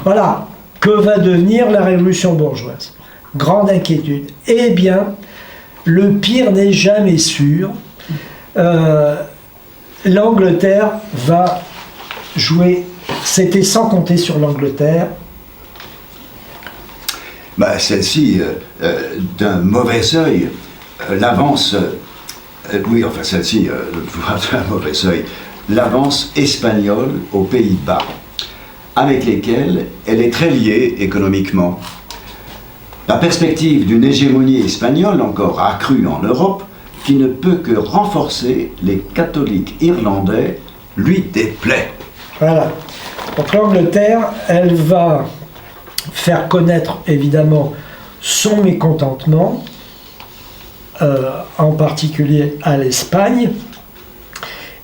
Voilà, que va devenir la révolution bourgeoise? Grande inquiétude. Eh bien, le pire n'est jamais sûr. L'Angleterre va jouer, c'était sans compter sur l'Angleterre. Celle-ci, d'un mauvais œil, l'avance, celle-ci, d'un mauvais œil, l'avance espagnole aux Pays-Bas, avec lesquels elle est très liée économiquement. La perspective d'une hégémonie espagnole encore accrue en Europe, qui ne peut que renforcer les catholiques irlandais, lui déplaît. Voilà. Donc l'Angleterre, elle va faire connaître évidemment son mécontentement, en particulier à l'Espagne.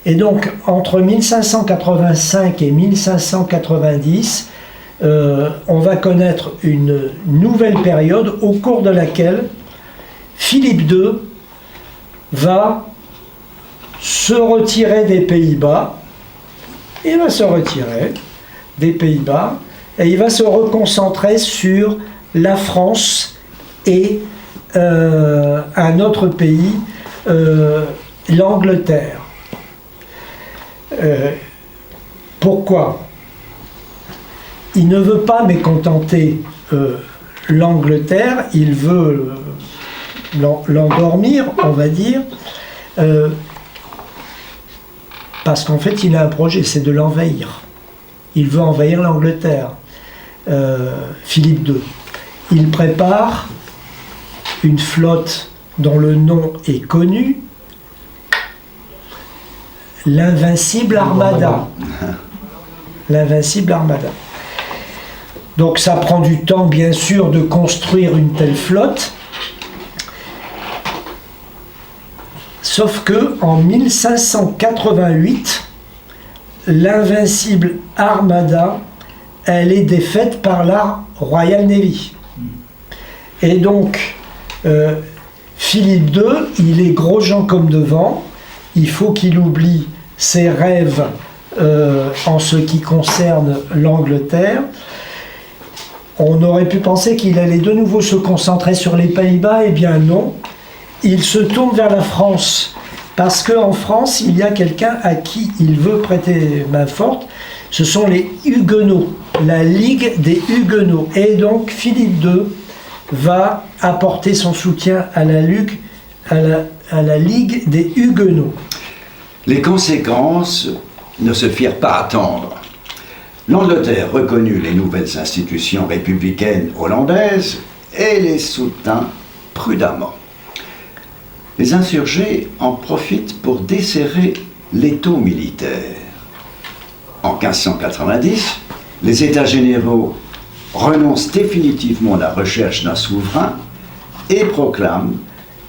Et donc entre 1585 et 1590, on va connaître une nouvelle période au cours de laquelle Philippe II va se retirer des Pays-Bas. Il va se retirer des Pays-Bas et il va se reconcentrer sur la France et un autre pays, l'Angleterre. Pourquoi? Il ne veut pas mécontenter l'Angleterre, il veut l'endormir, on va dire, parce qu'en fait il a un projet, c'est de l'envahir. Il veut envahir l'Angleterre, Philippe II. Il prépare une flotte dont le nom est connu, l'Invincible Armada. L'Invincible Armada. Donc ça prend du temps, bien sûr, de construire une telle flotte. Sauf que en 1588, l'Invincible Armada, elle est défaite par la Royal Navy. Et donc, Philippe II, il est gros Jean comme devant. Il faut qu'il oublie ses rêves en ce qui concerne l'Angleterre. On aurait pu penser qu'il allait de nouveau se concentrer sur les Pays-Bas, eh bien non. Il se tourne vers la France, parce qu'en France, il y a quelqu'un à qui il veut prêter main forte. Ce sont les Huguenots, la Ligue des Huguenots. Et donc, Philippe II va apporter son soutien à la Ligue des Huguenots. Les conséquences ne se firent pas attendre. L'Angleterre reconnut les nouvelles institutions républicaines hollandaises et les soutint prudemment. Les insurgés en profitent pour desserrer l'étau militaire. En 1590, les États généraux renoncent définitivement à la recherche d'un souverain et proclament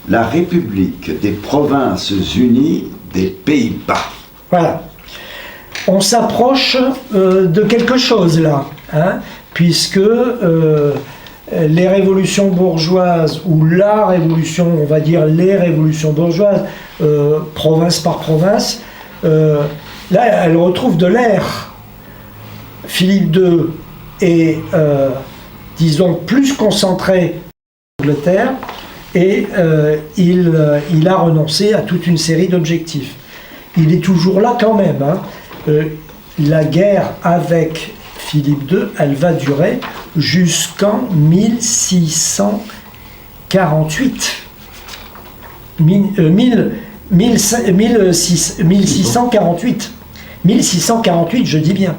la République des Provinces Unies des Pays-Bas. Voilà. On s'approche de quelque chose là, hein, puisque les révolutions bourgeoises, ou la révolution, on va dire les révolutions bourgeoises, province par province, là elles retrouvent de l'air. Philippe II est, disons, plus concentré sur l'Angleterre, et il a renoncé à toute une série d'objectifs. Il est toujours là quand même, hein. La guerre avec Philippe II, elle va durer jusqu'en 1648. 1648. 1648, je dis bien.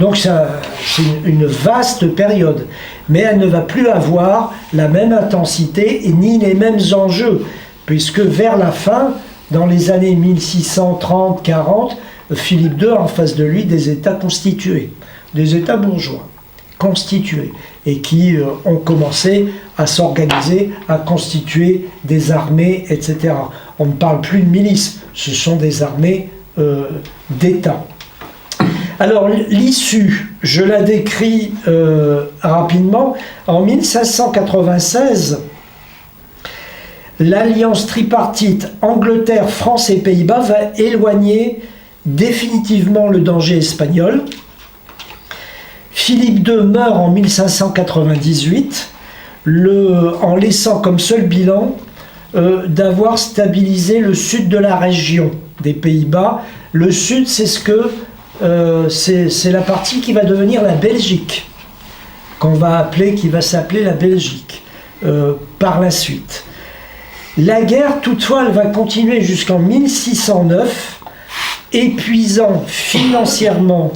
Donc c'est une vaste période. Mais elle ne va plus avoir la même intensité et ni les mêmes enjeux. Puisque vers la fin, dans les années 1630-40, Philippe II a en face de lui des États constitués, des États bourgeois constitués, et qui ont commencé à s'organiser, à constituer des armées, etc. On ne parle plus de milices, ce sont des armées d'État. Alors l'issue, je la décris rapidement. En 1596, l'alliance tripartite Angleterre, France et Pays-Bas va éloigner définitivement le danger espagnol. Philippe II meurt en 1598, en laissant comme seul bilan d'avoir stabilisé le sud de la région des Pays-Bas. Le sud, c'est c'est la partie qui va devenir la Belgique, qui va s'appeler la Belgique par la suite. La guerre, toutefois, elle va continuer jusqu'en 1609, épuisant financièrement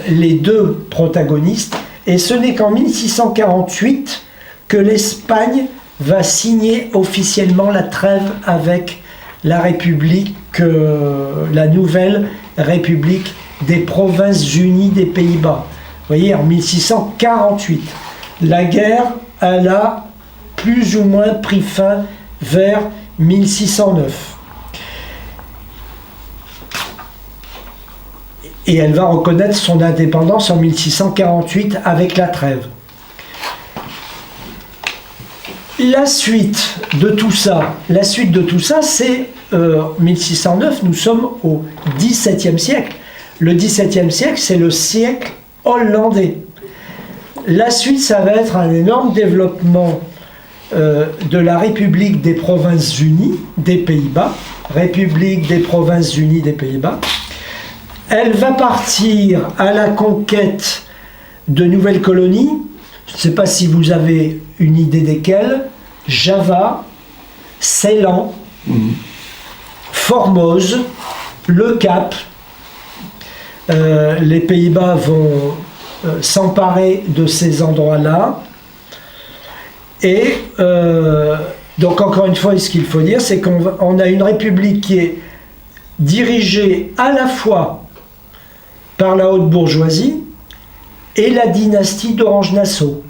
les deux protagonistes, et ce n'est qu'en 1648 que l'Espagne va signer officiellement la trêve avec la République, la nouvelle République des Provinces-Unies des Pays-Bas. Vous voyez, en 1648, la guerre, elle a plus ou moins pris fin vers 1609. Et elle va reconnaître son indépendance en 1648 avec la trêve. La suite de tout ça, c'est 1609, nous sommes au XVIIe siècle. Le XVIIe siècle, c'est le siècle hollandais. La suite, ça va être un énorme développement de la République des Provinces-Unies des Pays-Bas. République des Provinces-Unies des Pays-Bas. Elle va partir à la conquête de nouvelles colonies. Je ne sais pas si vous avez une idée desquelles. Java, Ceylan, Formose, Le Cap. Les Pays-Bas vont s'emparer de ces endroits-là. Et donc encore une fois, ce qu'il faut dire, c'est qu'on a une république qui est dirigée à la fois par la haute bourgeoisie et la dynastie d'Orange-Nassau.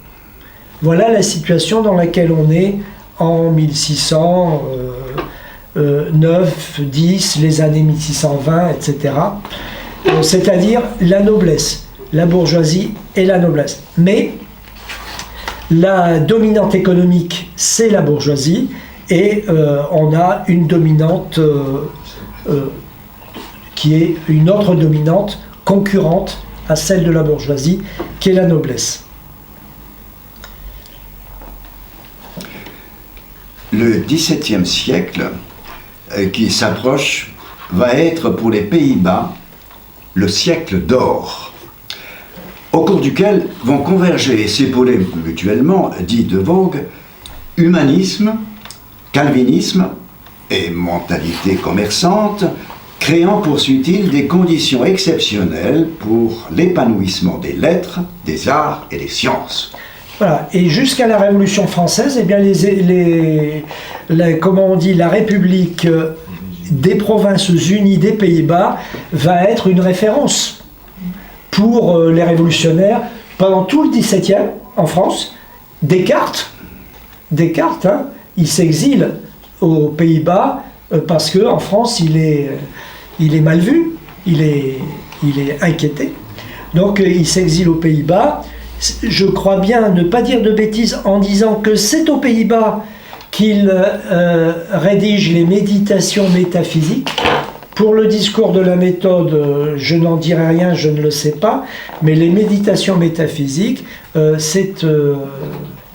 Voilà la situation dans laquelle on est en 1609, 10, les années 1620, etc. C'est-à-dire la noblesse, la bourgeoisie et la noblesse. Mais la dominante économique, c'est la bourgeoisie, et on a une dominante qui est une autre dominante concurrente à celle de la bourgeoisie, qui est la noblesse. Le XVIIe siècle qui s'approche va être pour les Pays-Bas le siècle d'or, au cours duquel vont converger et s'épauler mutuellement, dit De Vogue, humanisme, calvinisme et mentalité commerçante, créant, poursuit-il, des conditions exceptionnelles pour l'épanouissement des lettres, des arts et des sciences. Voilà. Et jusqu'à la Révolution française, eh bien comment on dit, la République des Provinces-Unies des Pays-Bas va être une référence pour les révolutionnaires pendant tout le XVIIe en France. Descartes, hein, il s'exile aux Pays-Bas parce qu'en France, il est mal vu, il est inquiété. Donc il s'exile aux Pays-Bas. Je crois bien ne pas dire de bêtises en disant que c'est aux Pays-Bas qu'il rédige les méditations métaphysiques. Pour le discours de la méthode, je n'en dirai rien, je ne le sais pas, mais les méditations métaphysiques,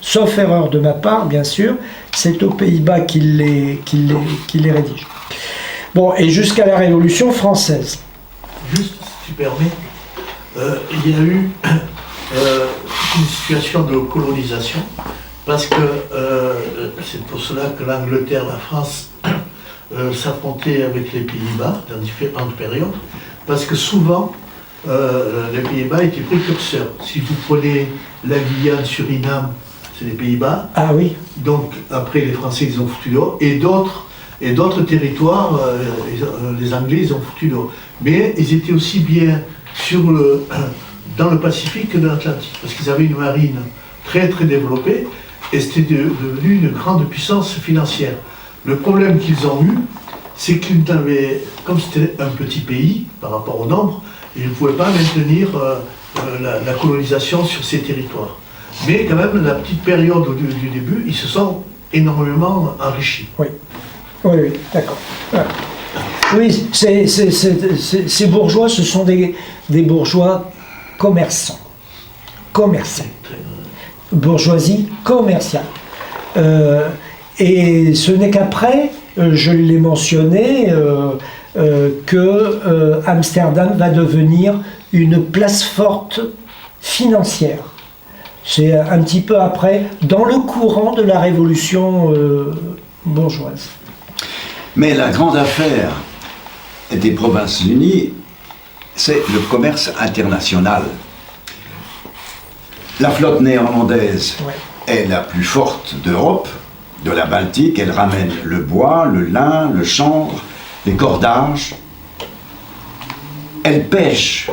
sauf erreur de ma part, bien sûr, c'est aux Pays-Bas qu'il les rédige. Bon, et jusqu'à la Révolution française. Juste, si tu permets, il y a eu une situation de colonisation, parce que c'est pour cela que l'Angleterre, la France s'affrontaient avec les Pays-Bas dans différentes périodes, parce que souvent les Pays-Bas étaient précurseurs. Si vous prenez la Guyane, Suriname, c'est les Pays-Bas. Ah oui. Donc après les Français ils ont foutu dehors, et d'autres territoires, les Anglais ils ont foutu dehors. Mais ils étaient aussi bien dans le Pacifique que dans l'Atlantique, parce qu'ils avaient une marine très très développée, et c'était devenu une grande puissance financière. Le problème qu'ils ont eu, c'est qu'ils n'avaient, comme c'était un petit pays par rapport au nombre, ils ne pouvaient pas maintenir la colonisation sur ces territoires. Mais quand même, la petite période du début, ils se sont énormément enrichis. Oui, d'accord. Ouais. Oui, ces bourgeois, ce sont des bourgeois commerçants. Bourgeoisie commerciale. Et ce n'est qu'après, je l'ai mentionné, que Amsterdam va devenir une place forte financière. C'est un petit peu après, dans le courant de la révolution bourgeoise. Mais la grande affaire des Provinces-Unies, c'est le commerce international. La flotte néerlandaise est la plus forte d'Europe, de la Baltique. Elle ramène le bois, le lin, le chanvre, les cordages. Elle pêche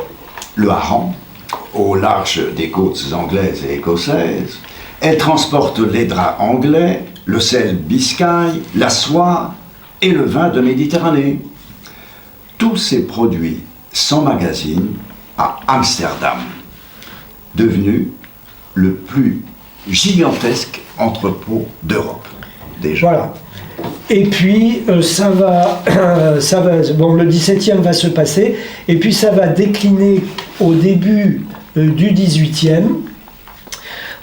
le hareng au large des côtes anglaises et écossaises. Elle transporte les draps anglais, le sel Biscaye, la soie et le vin de Méditerranée. Tous ces produits s'emmagasinent à Amsterdam, devenu le plus gigantesque entrepôt d'Europe. Déjà. Voilà. Et puis, ça va, bon, le 17e va se passer, et puis ça va décliner au début du 18e.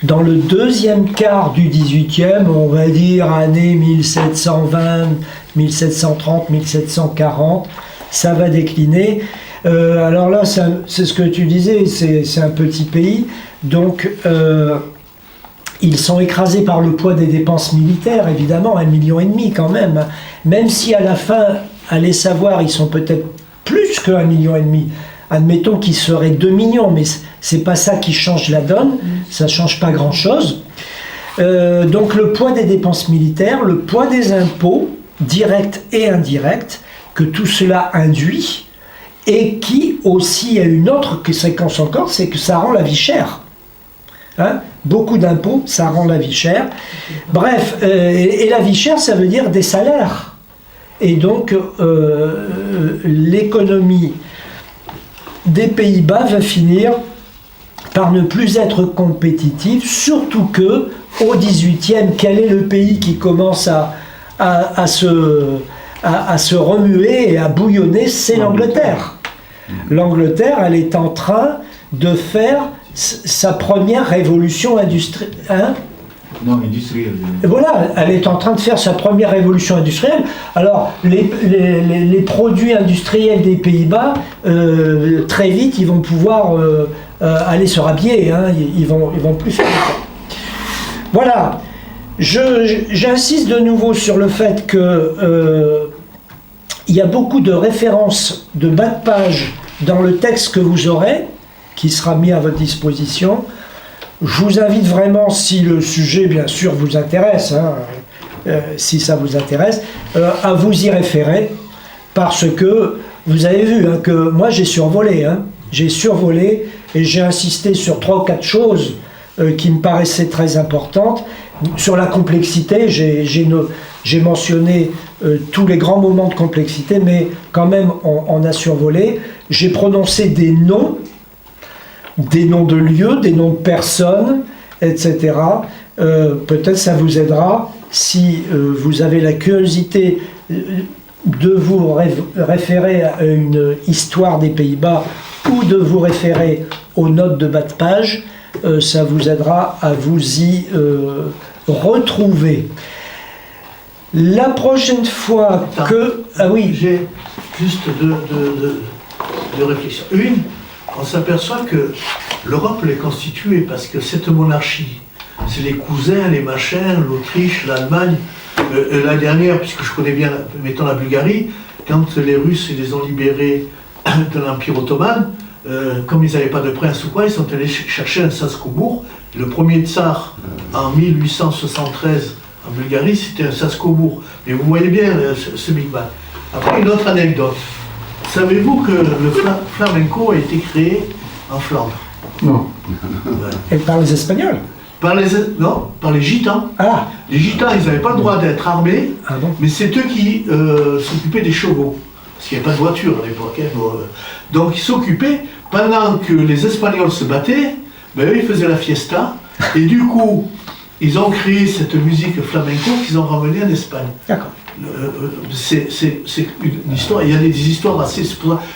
Dans le deuxième quart du 18e, on va dire année 1720, 1730, 1740, ça va décliner. Alors là, c'est ce que tu disais, c'est un petit pays, donc ils sont écrasés par le poids des dépenses militaires, évidemment, 1,5 million quand même. Même si à la fin, allez savoir, ils sont peut-être plus que 1,5 million. Admettons qu'ils seraient 2 millions, mais c'est pas ça qui change la donne, ça change pas grand-chose. Donc le poids des dépenses militaires, le poids des impôts, directs et indirects, que tout cela induit, et qui aussi a une autre séquence encore, c'est que ça rend la vie chère. Hein? Beaucoup d'impôts, ça rend la vie chère. Bref, et la vie chère, ça veut dire des salaires. Et donc, l'économie des Pays-Bas va finir par ne plus être compétitive, surtout que, au 18e, quel est le pays qui commence à se remuer et à bouillonner? C'est l'Angleterre. L'Angleterre, elle est en train de faire sa première révolution industrielle. Hein? Non, industrielle. Voilà, elle est en train de faire sa première révolution industrielle. Alors, les produits industriels des Pays-Bas, très vite, ils vont pouvoir aller se rhabiller. Hein, ils vont plus faire ça. Voilà. J'insiste de nouveau sur le fait que il y a beaucoup de références de bas de page dans le texte que vous aurez, qui sera mis à votre disposition. Je vous invite vraiment, si le sujet, bien sûr, vous intéresse, hein, si ça vous intéresse, à vous y référer, parce que vous avez vu hein, que moi j'ai survolé et j'ai insisté sur 3 ou 4 choses qui me paraissaient très importantes. Sur la complexité, j'ai mentionné tous les grands moments de complexité, mais quand même on a survolé. J'ai prononcé des noms de lieux, des noms de personnes, etc. Peut-être ça vous aidera si vous avez la curiosité de vous référer à une histoire des Pays-Bas ou de vous référer aux notes de bas de page. Ça vous aidera à vous y retrouver. La prochaine fois que... Ah oui. J'ai juste deux réflexions. Une, on s'aperçoit que l'Europe elle est constituée parce que cette monarchie, c'est les cousins, les machins, l'Autriche, l'Allemagne. La dernière, puisque je connais bien, mettons la Bulgarie, quand les Russes les ont libérés de l'Empire ottoman, comme ils n'avaient pas de prince ou quoi, ils sont allés chercher un Saskobourg. Le premier tsar, en 1873, en Bulgarie, c'était un Saskobourg. Mais vous voyez bien ce Big Bang. Après, une autre anecdote. Savez-vous que le flamenco a été créé en Flandre? Non. Et par les Espagnols? Non, par les Gitans. Ah. Les Gitans, ils n'avaient pas le droit d'être armés, mais c'est eux qui s'occupaient des chevaux. Parce qu'il n'y avait pas de voiture à l'époque. Hein, donc ils s'occupaient, pendant que les Espagnols se battaient, ben, eux ils faisaient la fiesta, et du coup, ils ont créé cette musique flamenco qu'ils ont ramenée en Espagne. D'accord. c'est une histoire, il y a des histoires assez...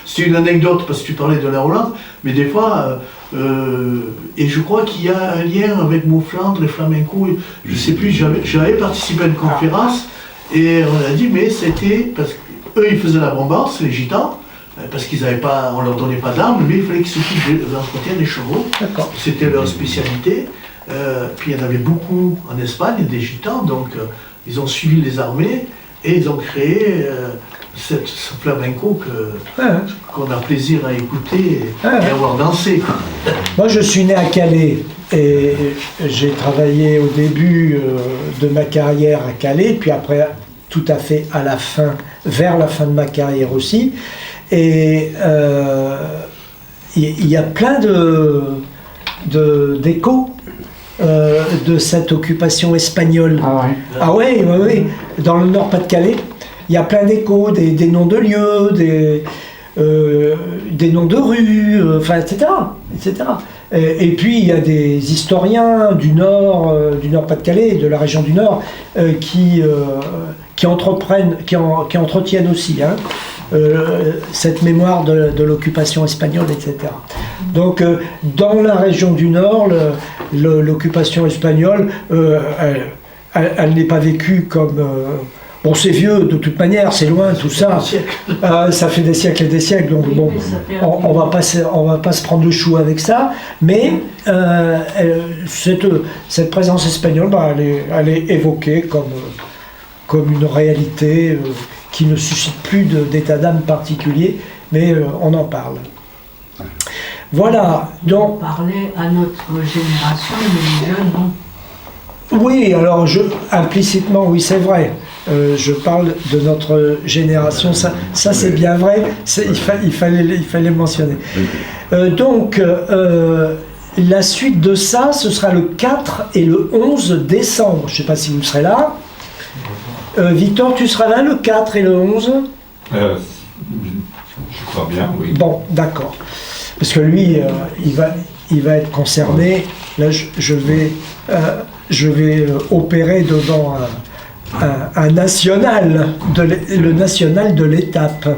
C'est une anecdote parce que tu parlais de la Hollande, mais des fois, et je crois qu'il y a un lien avec Mouflandre et flamenco, je ne sais plus, j'avais participé à une conférence et on a dit, mais c'était, parce qu'eux ils faisaient la bombarde, les gitans, parce qu'ils n'avaient pas, on leur donnait pas d'armes, mais il fallait qu'ils s'occupent de l'entretien des chevaux, c'était leur spécialité. Puis il y en avait beaucoup en Espagne, des gitans, donc ils ont suivi les armées et ils ont créé ce flamenco qu'on a plaisir à écouter et à voir danser. Moi je suis né à Calais et j'ai travaillé au début de ma carrière à Calais, puis après tout à fait à la fin, vers la fin de ma carrière aussi. Et il y a plein d'échos de cette occupation espagnole. Ah ouais, dans le Nord-Pas-de-Calais, il y a plein d'échos, des noms de lieux, des noms de rues, enfin, etc. Et puis il y a des historiens du Nord-Pas-de-Calais, de la région du Nord, qui entretiennent aussi cette mémoire de l'occupation espagnole, etc. Donc dans la région du Nord, l'occupation espagnole, elle n'est pas vécue comme... bon, c'est vieux de toute manière, c'est loin, tout ça. Ça fait des siècles et des siècles, donc bon, on va pas se prendre le chou avec ça. Mais cette présence espagnole, elle est évoquée comme une réalité qui ne suscite plus d'état d'âme particulier, mais on en parle. Voilà, donc... On parlait à notre génération, mais les jeunes, non. Oui, alors implicitement, oui, c'est vrai. Je parle de notre génération, ça c'est bien vrai, il fallait le mentionner. Donc, la suite de ça, ce sera le 4 et le 11 décembre. Je ne sais pas si vous serez là. Victor, tu seras là le 4 et le 11 ? Je crois bien, oui. Bon, d'accord. Parce que lui, il va être concerné. Là, je vais opérer devant un national, le national de l'étape.